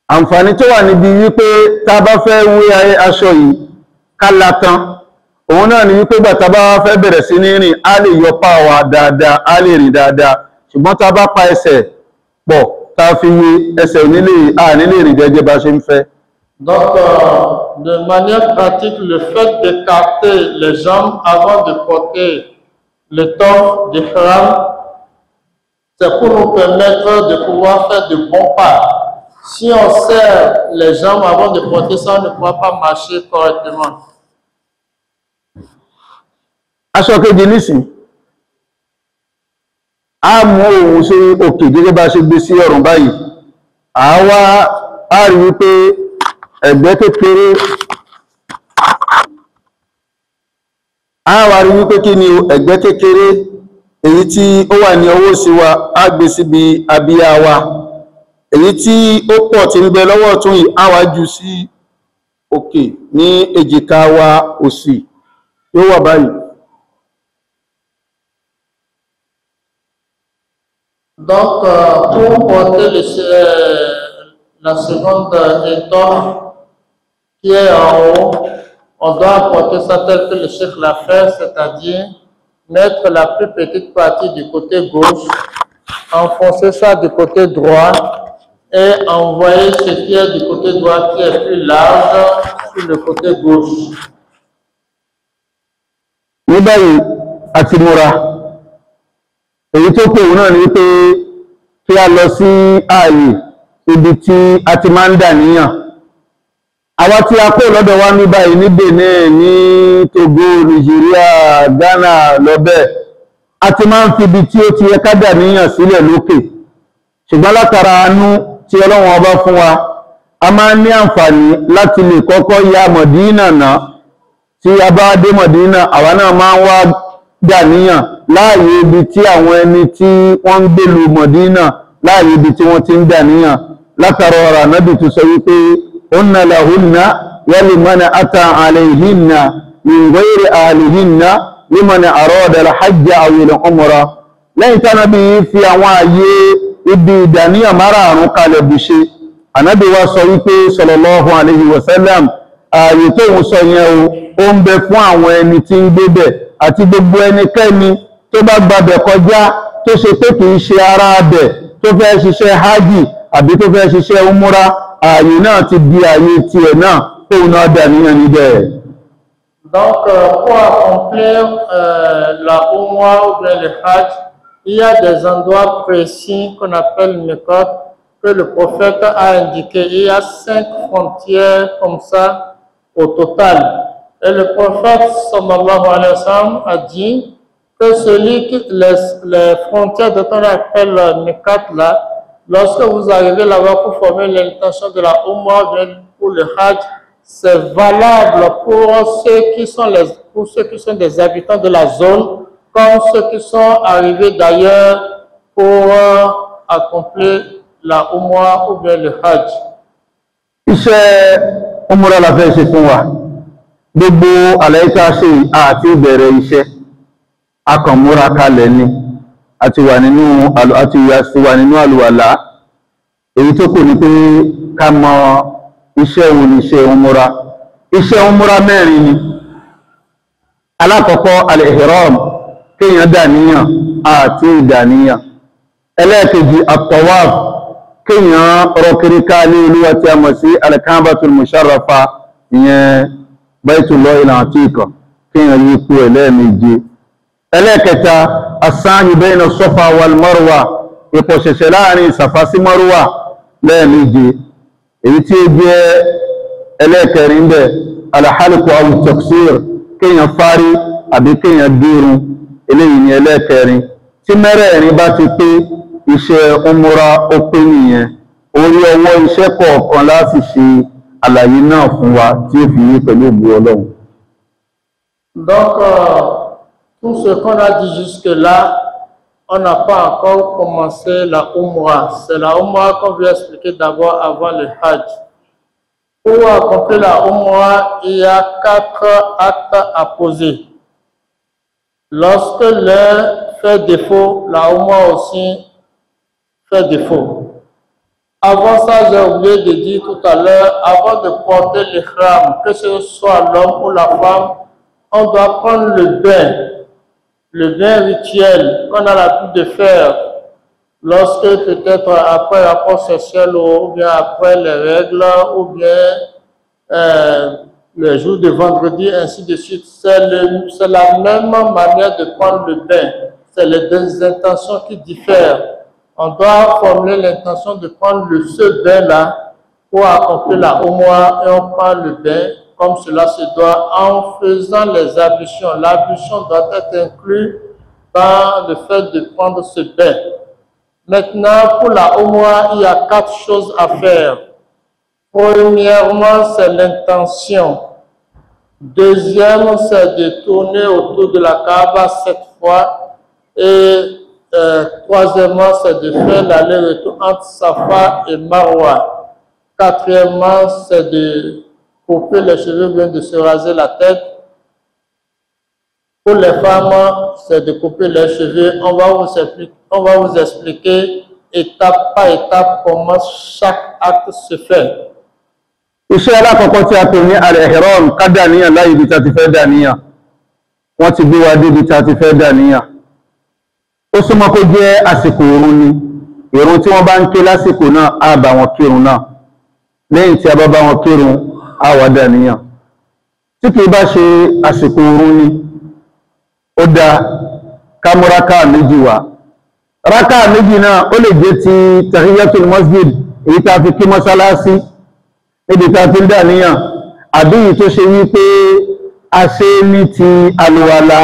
Àǹfààní tó wà níbi wípé tá bá fẹ́ wé aṣọ yìí ká la tán, òun náà ni wípé gbà tá bá fẹ́ bẹ̀rẹ̀ sí ní rìn, a lè yọ pa wa dáadáa, a lè rìn dáadáa. Ṣùgbọ́n tá bá pa ẹsẹ̀ pọ̀, tá fi wé ẹsẹ̀ nílé rìn gẹ́gẹ́ bá ṣe ń fẹ́. Donc, de manière pratique, le fait d'écarter les jambes avant de porter l'étoffe du ihram, c'est pour nous permettre de pouvoir faire de bons pas. Si on serre les jambes avant de porter ça, on ne pourra pas marcher correctement. Aṣọ kejì nísìn, a mú òun sí òkè gẹ́gẹ́ bá ṣe gbé sí ọrùn báyìí. A rí wípé ẹ̀gbẹ́ kékeré, a wá rí wípé kí ni ẹ̀gbẹ́ kékeré èyí tí ó wà ní ọwọ́ òsì wa, a gbé síbi abíyá wa. Èyí tí ó pọ̀ tí ń bẹ lọ́wọ́ ọ̀tún yìí, a wá jù sí òkè ní èjìká wa òsì, yóò wà báyìí. Donc, pour porter la seconde étoffe qui est en haut, on doit porter ça tel que le cheikh l'a fait, c'est-à-dire mettre la plus petite partie du côté gauche, enfoncer ça du côté droit et envoyer ce qui est du côté droit qui est plus large sur le côté gauche. Ní báyìí àti múra, èyí tó kù náà ni pé kí a lọ sí ààyè ibi tí a ti máa ń dà níyàn. Àwa tí a kó lọ́dọ̀ wa ní báyìí ní Benin, ní Togo, Nigeria, Ghana, lọ́bẹ̀, a ti máa ń fi ibi tí ó ti yẹ ká dà níyàn sílẹ̀ lókè. Ṣùgbọ́n látara àánú tí Ọlọ́run ọba fún wa, a máa ń ní àǹfààní láti lè kọ́kọ́ ya Mọ̀dínà náà. Tí a bá dé Mọ̀dínà, àwa náà máa ń wá dà níyàn láàyè ibi tí àwọn ẹni tí wọ́n ń gbé lu Mọ̀dínà, láàyè ibi tí wọ́n ti ń dà níyàn. Látara ọ̀rọ̀ Ànábì tó sọ wípé hunna lahunna wa liman ata alayhinna min ghayri ahlihinna liman arada al-hajja aw al-umra. Lẹ́yìn tí Ànábì fi àwọn ààyè ibi ìdàníyàn márààrún kalẹ̀ bù ṣe, Ànábì wa sọ wípé sallallahu alayhi wa sallam, ààyè tó ń sọ yẹn ó ń bẹ fún àwọn ẹni tí ń gbé bẹ̀, àti gbogbo ẹnikẹ́ni tó bá gbabẹ̀ kọjá tó ṣe pé kìí ṣe ará bẹ̀, tó fẹ́ ṣiṣẹ́ hajj àbí tó fẹ́ ṣiṣẹ́ umura, ààyè náà ti di ààyè tiẹ̀ náà tó ń náà dà níyàn níbẹ̀. Donc, pour accomplir la umra ou bien le hajj, il y a des endroits précis qu'on appelle Miqat, que le prophète a indiqué. Il y a 5 frontières comme ça au total. Et le prophète sallallahu alayhi wa sallam a dit que celui qui les frontières dont on appelle Miqat là, lorsque vous arrivez là-bas pour former l'intention de la Umrah pour le Hajj, c'est valable pour ceux qui sont des habitants de la zone, comme ceux qui sont arrivés d'ailleurs pour accomplir la Umrah ou bien le Hajj. Iṣẹ́ Umrah la fẹ́ ṣe fún wa. Gbogbo àlàyé ṣe àti ìbẹ̀rẹ̀ iṣẹ́, a kàn múra kalẹ̀ ni, àti wà nínú àlùwàlá. Èyí tó kù ní pé ká mọ iṣẹ́ wo ni iṣẹ́ Umrah. Iṣẹ́ Umrah mẹ́rin ni. Alákọ̀ọ́kọ́ al-ihram, kéèyàn dàníyàn àti ìdàníyàn. Ẹlẹ́ẹ̀kejì at-tawaf, kéèyàn rọ kiri ká ní Olúwa tí a mọ̀ sí al-Ka'batul Musharrafa, ìyẹn Baytullahil Atiq, kéèyàn yípo ẹ̀ lẹ́ẹ̀méje. Ẹlẹ́ẹ̀kẹta as-sa'yu bayna as-Safa wal Marwa, ìpọ̀ṣẹ̀ṣẹ̀ láàrin Safa sí Marwa lẹ́ẹ̀méje. Èyí tí ó jẹ́ ẹlẹ́ẹ̀kẹrin bẹ̀ al-halqu aw at-taqsir, kéèyàn fárí àbí kéèyàn dúrun, eléyìí ni ẹlẹ́ẹ̀kẹrin. Tí mẹ́rẹ̀ẹ̀rin bá ti pé, iṣẹ́ Umrah ó pé nìyẹn. Orí ọwọ́ iṣẹ́ kọ̀ọ̀kan láti ṣe àlàyé náà fún wa tí ó fi yé pẹ̀lú ògbó Ọlọ́run. Donc, tout ce qu'on a dit jusque-là, on n'a pas encore commencé la Umrah. C'est la Umrah qu'on veut expliquer d'abord avant le Hajj. Pour accomplir la Umrah, il y a 4 actes à poser. Lorsque l'un fait défaut, la Umrah aussi fait défaut. Avant ça, j'ai oublié de dire tout à l'heure, avant de porter l'ihram, que ce soit l'homme ou la femme, on doit prendre le bain rituel qu'on a l'habitude de faire lorsque peut-être après rapport sexuel ou bien après les règles ou bien le jour de vendredi, ainsi de suite. C'est la même manière de prendre le bain. C'est les deux intentions qui diffèrent. On doit formuler l'intention de prendre ce bain-là pour accomplir la Umrah et on prend le bain comme cela se doit en faisant les ablutions. L'ablution doit être inclue dans le fait de prendre ce bain. Maintenant, pour la Umrah, il y a 4 choses à faire. Premièrement, c'est l'intention. Deuxième, c'est de tourner autour de la Kaaba 7 fois. Et troisièmement, c'est de faire l'aller-retour entre Safa et Marwa. Quatrièmement, c'est de couper les cheveux, bien de se raser la tête. Pour les femmes, c'est de couper les cheveux. On va vous expliquer étape par étape comment chaque acte se fait. Iṣẹ́ alákọ̀ọ́kọ́ tí a pè ní al-ihram ká dàníyàn láyé ibi tí a ti fẹ́ dàníyàn. Wọ́n ti gbé wa dé ibi tí a ti fẹ́ dàníyàn. Ó súnmọ́ kó jẹ́ àsìkò ìrun ni. Ìrun tí wọ́n bá ń ké lásìkò náà, á bá wọn kírun náà. Lẹ́yìn tí a bá wọn kírun, á wá dàníyàn. Tí kìí bá ṣe àsìkò ìrun ni, ó dá ká mú rákà méjì wá. Rákà méjì náà ó lè jẹ́ ti tahiyatul masjid, èyí tá a fi kí mọ́sálásí níbi tá a ti ń dàníyàn, àbí yìí tó ṣe wípé a ṣe ní ti àlùwàlá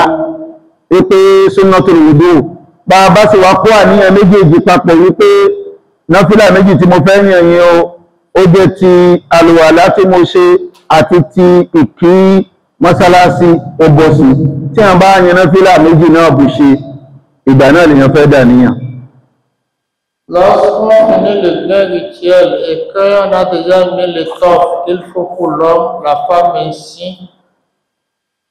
wípé sunnatul wudu. Bá a bá sì wá kó àníyàn méjèèjì papọ̀ wípé náfílà méjì tí mo fẹ́ yàn yín ó jẹ́ ti àlùwàlá tí mo ṣe àti ti ìkí mọ́sálásí ó bọ́ sí. Tí a bá yan náfílà méjì náà bù ṣe, ìgbà náà lèèyàn fẹ́ dàníyàn. Lorsqu'on finit le bain rituel et qu'on a déjà mis l'étoffe qu'il faut pour l'homme, la femme ainsi,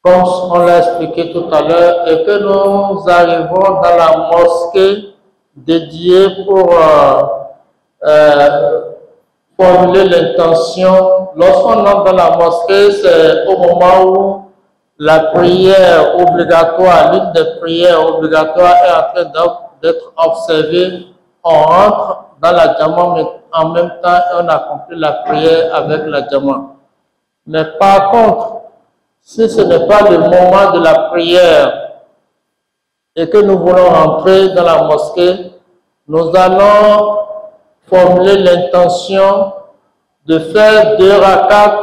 comme on l'a expliqué tout à l'heure, et que nous arrivons dans la mosquée dédiée pour formuler l'intention. Lorsqu'on entre dans la mosquée, c'est au moment où la prière obligatoire, l'une des prières obligatoires est en train d'être observée. On rentre dans la Jama, mais en même temps, on accomplit la prière avec la Jama. Mais par contre, si ce n'est pas le moment de la prière et que nous voulons rentrer dans la mosquée, nous allons formuler l'intention de faire 2 rakats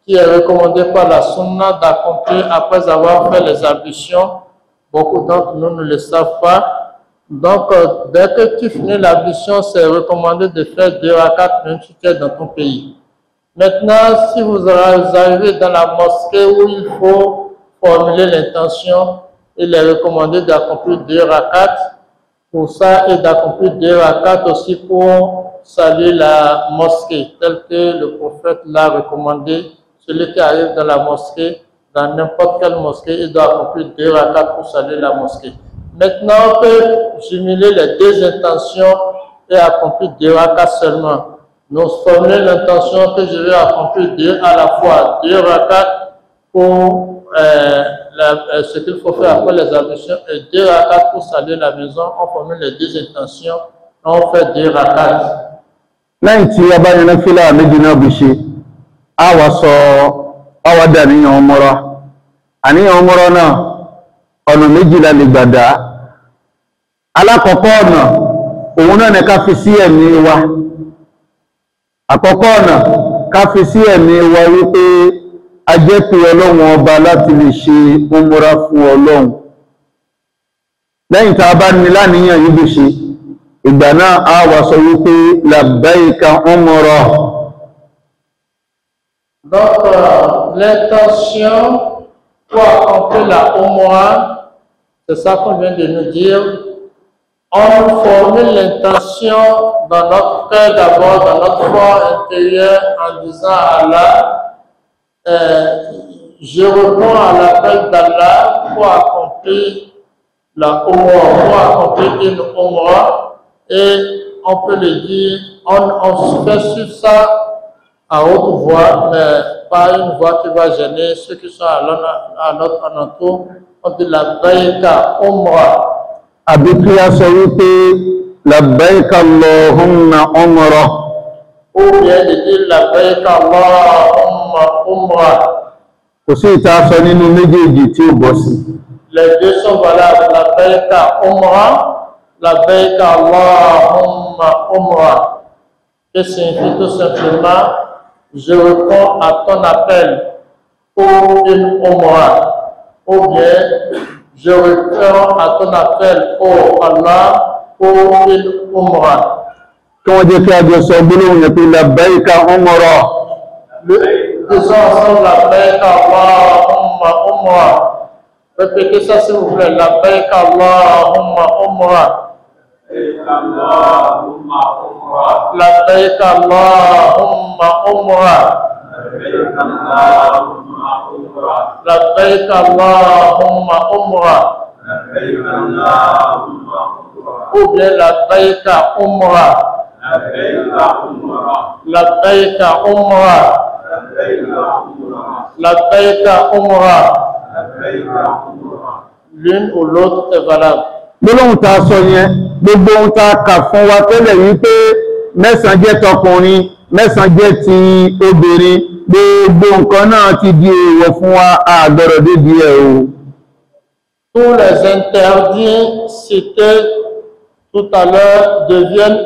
qui est recommandé par la sunna d'accomplir après avoir fait les ablutions. Beaucoup d'entre nous ne le savent pas. Donc, dès que tu finis l'ablution, c'est recommandé de faire 2 rakats même si tu es dans ton pays. Maintenant, si vous arrivez dans la mosquée où il faut formuler l'intention, il est recommandé d'accomplir 2 rakats pour ça et d'accomplir 2 rakats aussi pour saluer la mosquée, tel que le prophète l'a recommandé. Celui qui arrive dans la mosquée, dans n'importe quelle mosquée, il doit accomplir 2 rakats pour saluer la mosquée. Maintenant, on peut jumeler les 2 intentions et accomplir 2 rakats seulement. Nous formulons l'intention que je vais accomplir 2 à la fois, 2 rakats pour ce qu'il faut faire après les ablutions et 2 rakats pour saluer la maison. On formule les 2 intentions et on fait 2 rakats. Lẹ́yìn tí a bá yan náfílà méjì náà bù ṣe, a wá dàníyàn umrah. Àníyàn umrah náà ọ̀nà méjì la lè gbà dá. Alákọ̀ọ́kọ́ ọ̀nà òun náà ni ká fi sí ẹ̀mí wa. Àkọ́kọ́ ọ̀nà ká fi sí ẹ̀mí wa wípé a jẹ́ pé Ọlọ́run ọba láti lè ṣe umrah fún Ọlọ́run. Lẹ́yìn tá a bá ní láníyàn yìí bù ṣe, ìgbà náà a wá sọ wípé labbaika umrah. Donc, l'intention pour accomplir la Umrah, c'est ça qu'on vient de nous dire, on formule l'intention dans notre cœur d'abord, dans notre corps intérieur, en disant à Allah, je réponds à l'appel d'Allah pour accomplir la Umrah, pour accomplir une Umrah, et on peut le dire, on se fait sur ça à haute voix, mais pas une voix qui va gêner ceux qui sont à notre alentour. On dit la Labbaïka Umrah. Àbí a sọ wípé labbaika Allahumma umrah. Ou bien de dire Labbaïka Allahumma Umrah. Kò sí ìta sọ nínú méjèèjì tí ó bọ́ sí. Les deux sont valables, Labbaïka Umrah, Labbaïka Allahumma Umrah. Ce signifie tout simplement, je réponds à ton appel pour une Umrah, ou bien je réponds à ton appel, oh Allah, pour une Umrah. Kí wọ́n jẹ́ kí a jọ sọ gbólóhùn yẹn pé labbaika umrah. Disons ensemble Labbaïka Allahumma Umrah. Répétez ça s'il vous plaît, Labbaïka Allahumma Umrah. لبيك اللهم أمرا لبيك اللهم أمرا ou bien لبيك أمرا لبيك أمرا لبيك أمرا l'une ou l'autre est valable. Gbólóhùn tá sọ yẹn, gbogbo ohun tá kà fún wa tẹ́lẹ̀ wípé mẹ́sàn jẹ́ tọkùnrin, mẹ́sàn jẹ́ ti obìnrin, gbogbo nǹkan náà ti di èèwọ̀ fún wa, a gbọ́dọ̀ débi ẹ̀ o. Tous les interdits cités tout à l'heure deviennent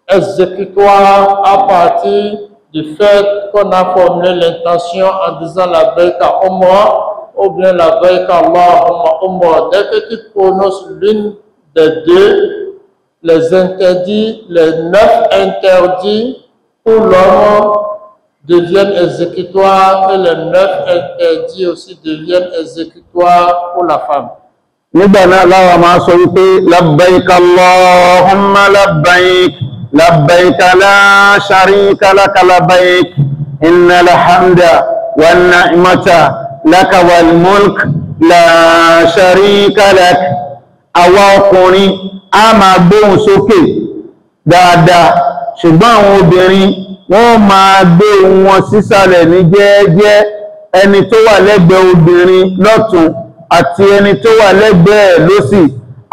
exécutoires à partir du fait qu'on a formulé l'intention en disant Labbaïka Umrah ou bien Labbaïka Allahumma Umrah. Dès que tu prononces l'une des deux, les interdits, les 9 interdits pour l'homme deviennent exécutoires et les 9 interdits aussi deviennent exécutoires pour la femme. Nígbà náà láwa máa sọ wípé labbaik Allahumma labbaik labbaik la sharika laka labbaik innal hamda wan ni'mata laka wal mulk la sharika lak. Àwa ọkùnrin a máa gbóhùn sókè dáadáa, ṣùgbọ́n àwọn obìnrin wọ́n máa gbé wọn sísàlẹ̀ ní jẹ́ẹ́jẹ́. Ẹni tó wà lẹ́gbẹ̀ẹ́ obìnrin lọ́tún àti ẹni tó wà lẹ́gbẹ̀ẹ́ lósì,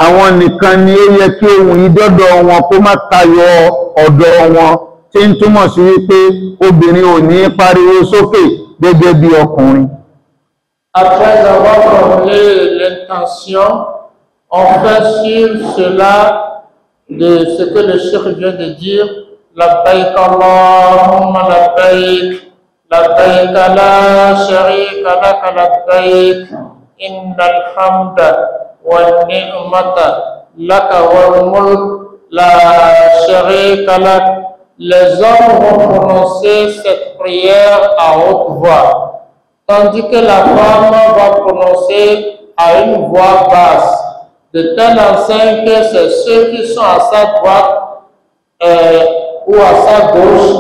àwọn nìkan ni ó yẹ kí ohùn yìí dọ́dọ̀ wọn kó má tayọ ọ̀dọ̀ wọn, tí ń túmọ̀ sí wípé obìnrin ò ní pariwo sókè gẹ́gẹ́ bí ọkùnrin. Après avoir formulé l'intention, on fait sur cela de ce que le cheikh vient de dire, Labbaïk Allahumma labbaïk, labbaïk la sharika laka labbaïk, innal hamda wan ni'mata laka wal mulk la sharika lak. Les hommes vont prononcer cette prière à haute voix, tandis que la femme va prononcer à une voix basse, de telle enseigne que c'est ceux qui sont à sa droite ou à sa gauche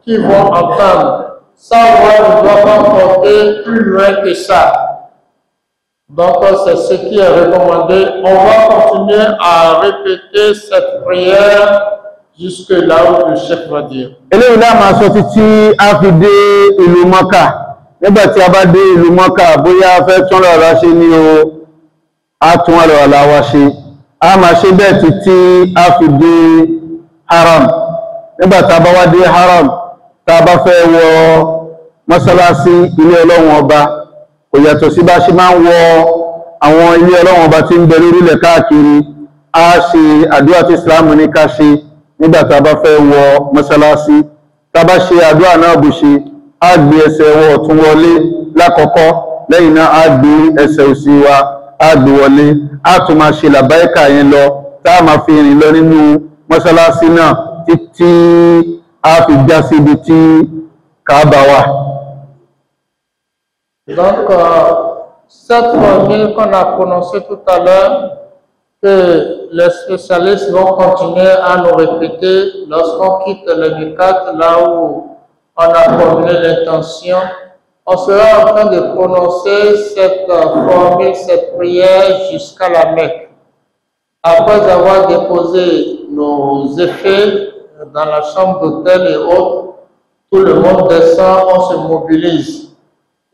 qui vont entendre. Sa voix ne doit pas porter plus loin que ça. Donc c'est ce qui est recommandé. On va continuer à répéter cette prière jusque là où le chef va dire. Eléyìí náà máa sọ títí a fi dé ìlú Mọ́kà. Nígbà tí a bá dé ìlú Mọ́kà, bóyá a fẹ́ tún ọ̀rọ̀ ṣe ní o, a tún ọ̀rọ̀ aláwa ṣe. A máa ṣe bẹ́ẹ̀ títí a fi dé haram. Nígbà tá a bá wá dé haram, tá a bá fẹ́ wọ mọ́sálásí ilé Ọlọ́run ọba, kò yàtọ̀ sí bá ṣe máa ń wọ àwọn ilé Ọlọ́run ọba tí ń bẹ lórílẹ̀ káàkiri. A ṣe àdúrà tí Islam ní ká ṣe nígbà tá a bá fẹ́ wọ mọ́sálásí. Tá a bá ṣe àdúrà náà bó ṣe, a gbé ẹsẹ̀ wọ ọ̀tún wọlé lákọ̀ọ́kọ́, lẹ́yìn náà a gbé ẹsẹ̀ òsì wa a gbé wọlé. A tún máa ṣe làbáíkà yẹn lọ, tá a máa fi rìn lọ nínú mọ́sálásí náà títí a fi já síbi tí Kaaba wà. Donc, Cette formule qu'on a prononcée tout à l'heure, que les spécialistes vont continuer à nous répéter lorsqu'on quitte le Mikat, là où on a formulé l'intention, on sera en train de prononcer cette formule, cette prière jusqu'à la Mecque. Après avoir déposé nos effets dans la chambre d'hôtel et autres, tout le monde descend, on se mobilise.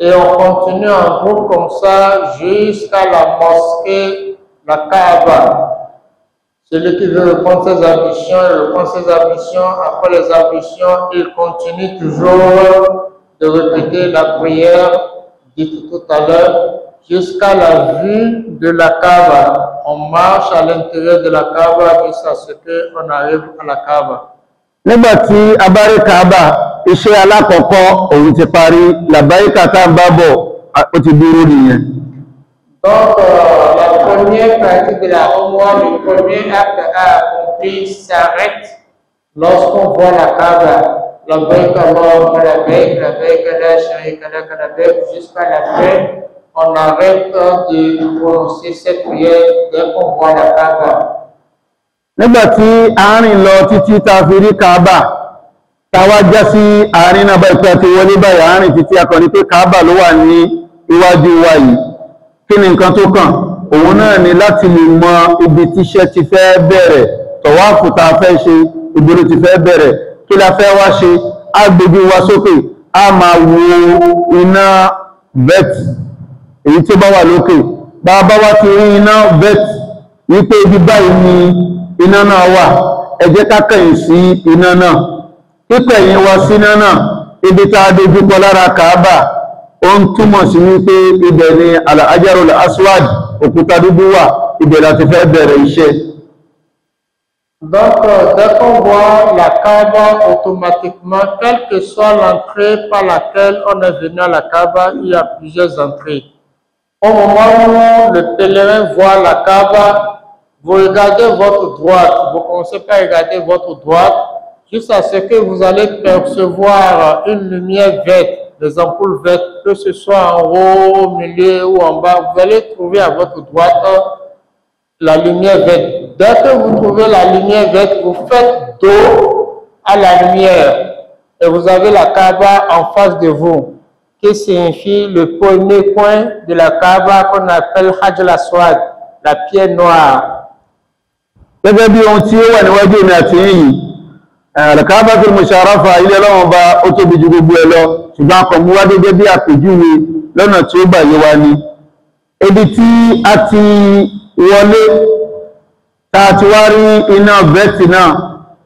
Et on continue en groupe comme ça jusqu'à la mosquée, la Kaaba. Celui qui veut reprendre ses ambitions, il reprend ses ambitions. Après les ambitions, il continue toujours de répéter la prière dite tout à l'heure jusqu'à la vue de la Kaaba. On marche à l'intérieur de la Kaaba jusqu'à ce qu'on arrive à la Kaaba. Nígbà tí a bá rí Kaaba, iṣẹ́ alákọ̀ọ́kọ́ òun ti parí, làbáyíkà tá ń bá bọ̀ ó ti dúró nìyẹn. Donc, la première partie de la Umrah, le premier acte à accomplir s'arrête lorsqu'on voit la Kaaba. Labbaik Allahumma labbaik, labbaik la sharika lak labbaik, jusqu'à la fin. On arrête de prononcer cette prière dès qu'on voit la Kaaba. Nígbà tí àárín lọ títí ta fi rí Kaaba, ta wá já sí àárín náà báyìí pé a ti wọlé báyìí àárín títí a kàn ní pé Kaaba ló wà ní iwájú wa yìí. Kí ni nǹkan tó kàn? Òun náà ni láti lè mọ ibi tíṣẹ́ ti fẹ́ bẹ̀rẹ̀, tọ̀wáàfù tá a fẹ́ ṣe, ibi ló ti fẹ́ bẹ̀rẹ̀, kí la fẹ́ wá ṣe, á gbójú wa sókè, á máa wo iná vet, èyí tí ó bá wà lókè. Bá a bá wá ti rí iná vet, wípé ibi báyìí ni iná náà wà, ẹ jẹ́ ká kẹ̀yìn sí iná náà. Kíkẹ̀yìn wa sí iná náà, ibi tá a dojú kọ lára Kaaba, ó ń túmọ̀ sí wípé ibẹ̀ ni Al-Hajarul Aswad, òkúta dúdú wà, ibẹ̀ láti fẹ́ bẹ̀rẹ̀ iṣẹ́. Donc, dès qu'on voit la Kaaba, automatiquement, quelle que soit l'entrée par laquelle on est venu à la Kaaba, il y a plusieurs entrées. Au moment où le pèlerin voit la Kaaba, vous regardez votre droite, vous commencez par regarder votre droite, jusqu'à ce que vous allez percevoir une lumière verte, des ampoules vertes, que ce soit en haut, au milieu ou en bas, vous allez trouver à votre droite la lumière verte. Dès que vous trouvez la lumière verte, vous faites dos à la lumière et vous avez la Kaaba en face de vous, qui signifie le premier point de la Kaaba qu'on appelle Hajj al-Aswad, la pierre noire. Gẹ́gẹ́ bí ohun tí ó wà níwájú mi àti yìí, Al-Ka'batul Musharrafa ilé Ọlọ́run bá ó tóbi ju gbogbo ẹ lọ, ṣùgbọ́n kò mú wá gẹ́gẹ́ bí àpèjúwe lọ́nà tí ó gbà yé wa ni. Ibi tí a ti wọlé, tá a ti wá rí iná bẹ́ẹ̀tì náà,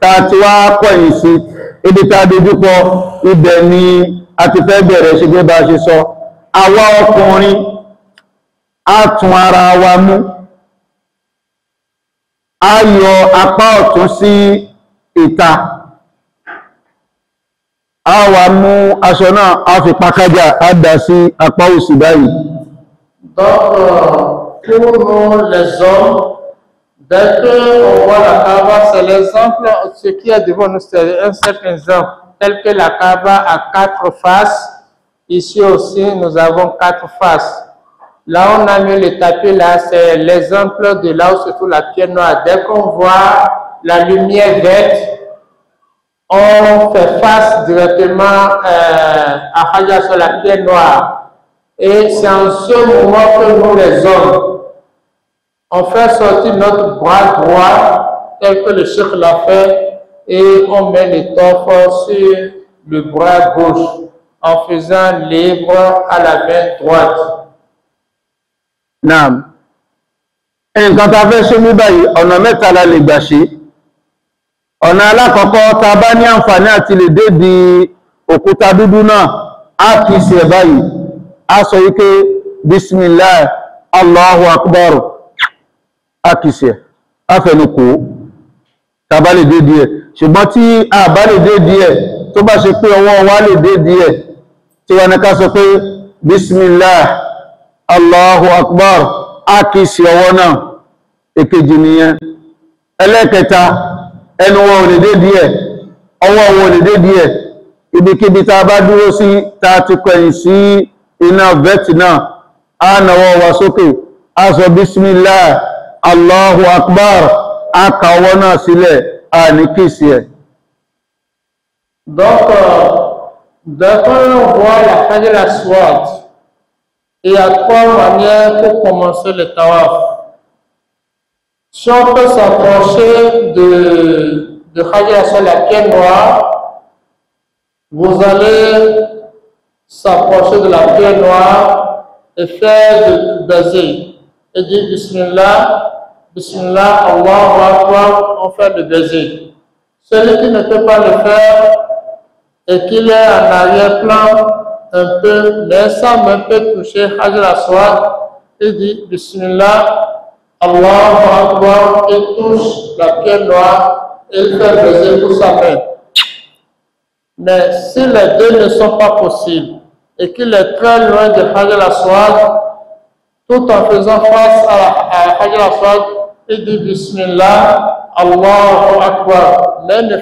tá a ti wá kọ̀yìn sí, ibi tá a dojúkọ, ibẹ̀ ni a ti fẹ́ bẹ̀rẹ̀ ṣe gẹ́gẹ́ bá a ṣe sọ. Àwa ọkùnrin á tún ara wa mú. A yọ apá ọ̀tún sí ìta, a wá mú aṣọ náà, a fi pàkájà, a dà sí apá òsì báyìí. Donc, pour nous les hommes, dès qu'on voit la Kaaba, c'est l'exemple, ce qui est devant nous, c'est un certain exemple, tel que la Kaaba a 4 faces. Ici aussi, nous avons 4 faces. Là, on a mis le tapis, là, c'est l'exemple de là où se trouve la pierre noire. Dès qu'on voit la lumière verte, on fait face directement à Hajar sur la pierre noire. Et c'est en ce moment que nous, les hommes, on fait sortir notre bras droit, tel que le cheikh l'a fait, et on met le torse sur le bras gauche, en faisant libre à la main droite. Naam. Nǹkan tá fẹ́ ṣe ní báyìí, ọ̀nà mẹ́ta la lè gbà ṣe. Ọ̀nà alákọ̀ọ́kọ́, tá bá ní àǹfààní àti lè dé di òkúta dúdú náà, á kìí ṣe báyìí. A sọ wípé, Bismillah, Allahu Akbar, á kìí ṣe, á fẹnu kò, tá bá lè dé díẹ̀. Ṣùgbọ́n tí a bá lè dé díẹ̀, tó bá ṣe pé ọwọ́ wa lè dé díẹ̀, tí wọ́n ní ká sọ pé, Bismillah, Allahu Akbar, á kìí sí ọwọ́ náà, èkejì nìyẹn. Ẹlẹ́kẹta, ẹnu wọn ò lè dé díẹ̀, ọwọ́ wọn ò lè dé díẹ̀, ibikíbi tá bá dúró sí, tá ti kọ̀yìn sí iná vẹ́tì náà, a nawọ́ wa sókè a sọ bismillah Allahu akbar a kàwọ́ náà sílẹ̀ a ní kìsì ẹ̀. Donc, dès qu'on voit la Hajar al-Aswad, il y a 3 manières pour commencer le tawaf. Si on peut s'approcher de Hajar al-Aswad, la pierre noire, vous allez s'approcher de la pierre noire et faire le baiser. Et dire Bismillah, Bismillah, Allahu Akbar, on fait le baiser. Celui qui ne peut pas le faire et qu'il est en arrière-plan un peu, mais sans même peu toucher Hajar al-Aswad, il dit Bismillah, Allahu Akbar, il touche la pierre noire et il fait baiser pour sa main. Mais si les deux ne sont pas possibles et qu'il est très loin de Hajar al-Aswad, tout en faisant face à Hajar al-Aswad, il dit Bismillah, Allahu Akbar, mais il ne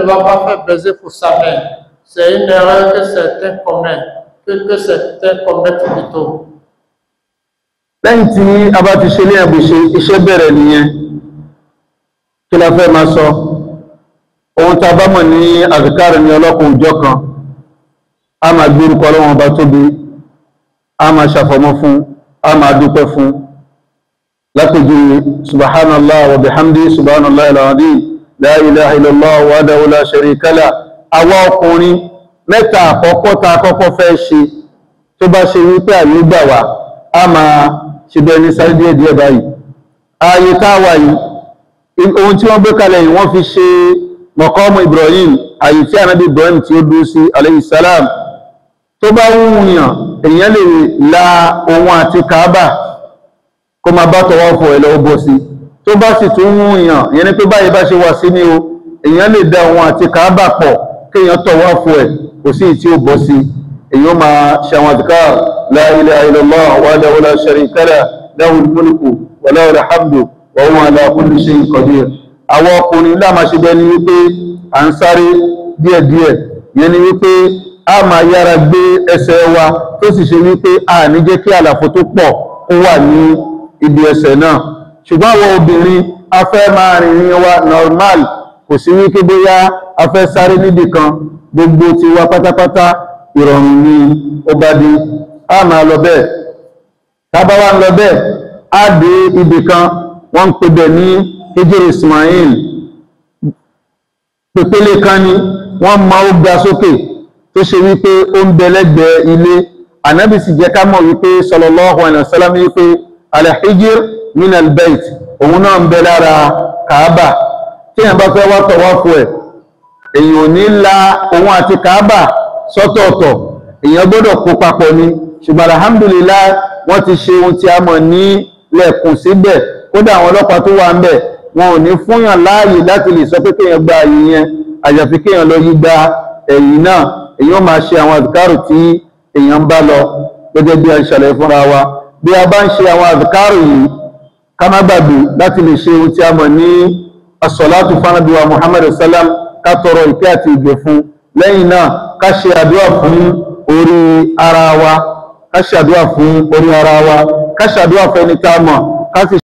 va pas faire baiser pour sa main. C'est une erreur que certains commettent, que certains commettent plutôt. Lẹ́yìn tí a bá ti ṣe ní ẹ̀bùṣe iṣẹ́ bẹ̀rẹ̀ nìyẹn, kí la fẹ́ máa sọ ohun tá a bá mọ̀ ní àzìkárì ní ọlọ́kùn òjọ́ kan, a máa gbé orúkọ Ọlọ́run Ọba tóbi, a máa ṣàfọ̀mọ́ fún, a máa dúpẹ́ fún. Lápèjì subhanallah wa bihamdi subhanallah al-azim la ilaha illallah wahdahu la sharika lah. Àwa ọkùnrin mẹ́ta àkọ́kọ́ tá a kọ́kọ́ fẹ́ ṣe tó bá ṣe wípé àyè gbà wá a máa ṣe bẹ́ẹ̀ ní sáré díẹ̀ díẹ̀ báyìí. Ààyè tá a wà yìí ohun tí wọ́n gbé kalẹ̀ yìí wọ́n fi ṣe mọ̀kọ́mù Ibrahim, àyè tí ànábì Ibrahim tí ó dúró sí alayhi salam. Tó bá wúyàn èèyàn lè la ohun àti Kaaba kó máa bá tọwọ́ fọ ẹ̀ lọ́wọ́ bọ́ sí. Tó bá sì tún wúyàn ìyẹn ni pé báyìí bá ṣe wà sí ní o èèyàn lè da ohun àti Kaaba pọ̀ kéèyàn tọwọ́ fọ ẹ̀ kò sí tí ó bọ́ sí. Èèyàn máa ṣe àwọn adhkar la ilaha illallah wahdahu la sharika lah lahul mulku wa lahul hamdu wa huwa ala kulli shay'in qadir. Àwọn ọkùnrin láàmà ṣe bẹ́ẹ̀ ni wípé à ń sáré díẹ̀díẹ̀, yẹn ni wípé a máa yára gbé ẹsẹ̀ wa tó sì ṣe wípé a ní jẹ́ kí àlàfo tó pọ̀ ó wà ní ibi ẹsẹ̀ náà. Ṣùgbọ́n àwọn obìnrin a fẹ́ máa rìnrìn wa normal, kò sí wípé bóyá a fẹ́ sáré níbì kan, gbogbo ti wa pátápátá ìrọ̀rùn ni ó bá dé. A máa lọ bẹ́ẹ̀, tábá wá ń lọ bẹ́ẹ̀ á dé ibì kan wọ́n ń pè bẹ̀ ní Hijr Ismail, pèpele kan ni wọ́n máa ó ga sókè tó ṣe wípé ó ń bẹ lẹ́gbẹ̀ẹ́ ilé. Ànábì sì jẹ́ ká mọ̀ wípé sallallahu alaihi wasallam wípé al-hijr min al-bayt, òun náà ń bẹ lára Kaaba. Tí èèyàn bá fẹ́ wá tọ̀wáfù ẹ̀, èèyàn ò ní la òun àti Kaaba sọ́tọ̀ọ̀tọ̀, èèyàn gbọ́dọ̀ kó papọ̀ ni. Ṣùgbọ́n alhamdulillah wọ́n ti ṣe ohun tí a mọ̀ ní lẹ́kùn síbẹ̀. Kódà àwọn ọlọ́pàá tó wà ń bẹ̀ wọn ò ní fúnyàn láàyè láti lè sọ pé kéèyàn gba àyè yẹn, àyàfi kéèyàn lọ yí gba ẹ̀yìn náà. Èèyàn máa ṣe àwọn àdìkárù tí èèyàn ń bá lọ gẹ́gẹ́ bí a ṣàlàyé fúnra wa. Bí a bá ń ṣe àwọn àdìkárù yìí, ká má gbàgbé láti lè ṣe ohun tí a mọ̀ ní as-salatu fanabi wa Muhammad sallam, ká tọrọ ìkẹ́ àti ìgbẹ̀ fún. Lẹ́yìn náà ká ṣe àdúrà fún orí ara wa, ká ṣe àdúrà fún orí ara wa, ká ṣe àdúrà fún ẹni tá a mọ̀, ká sì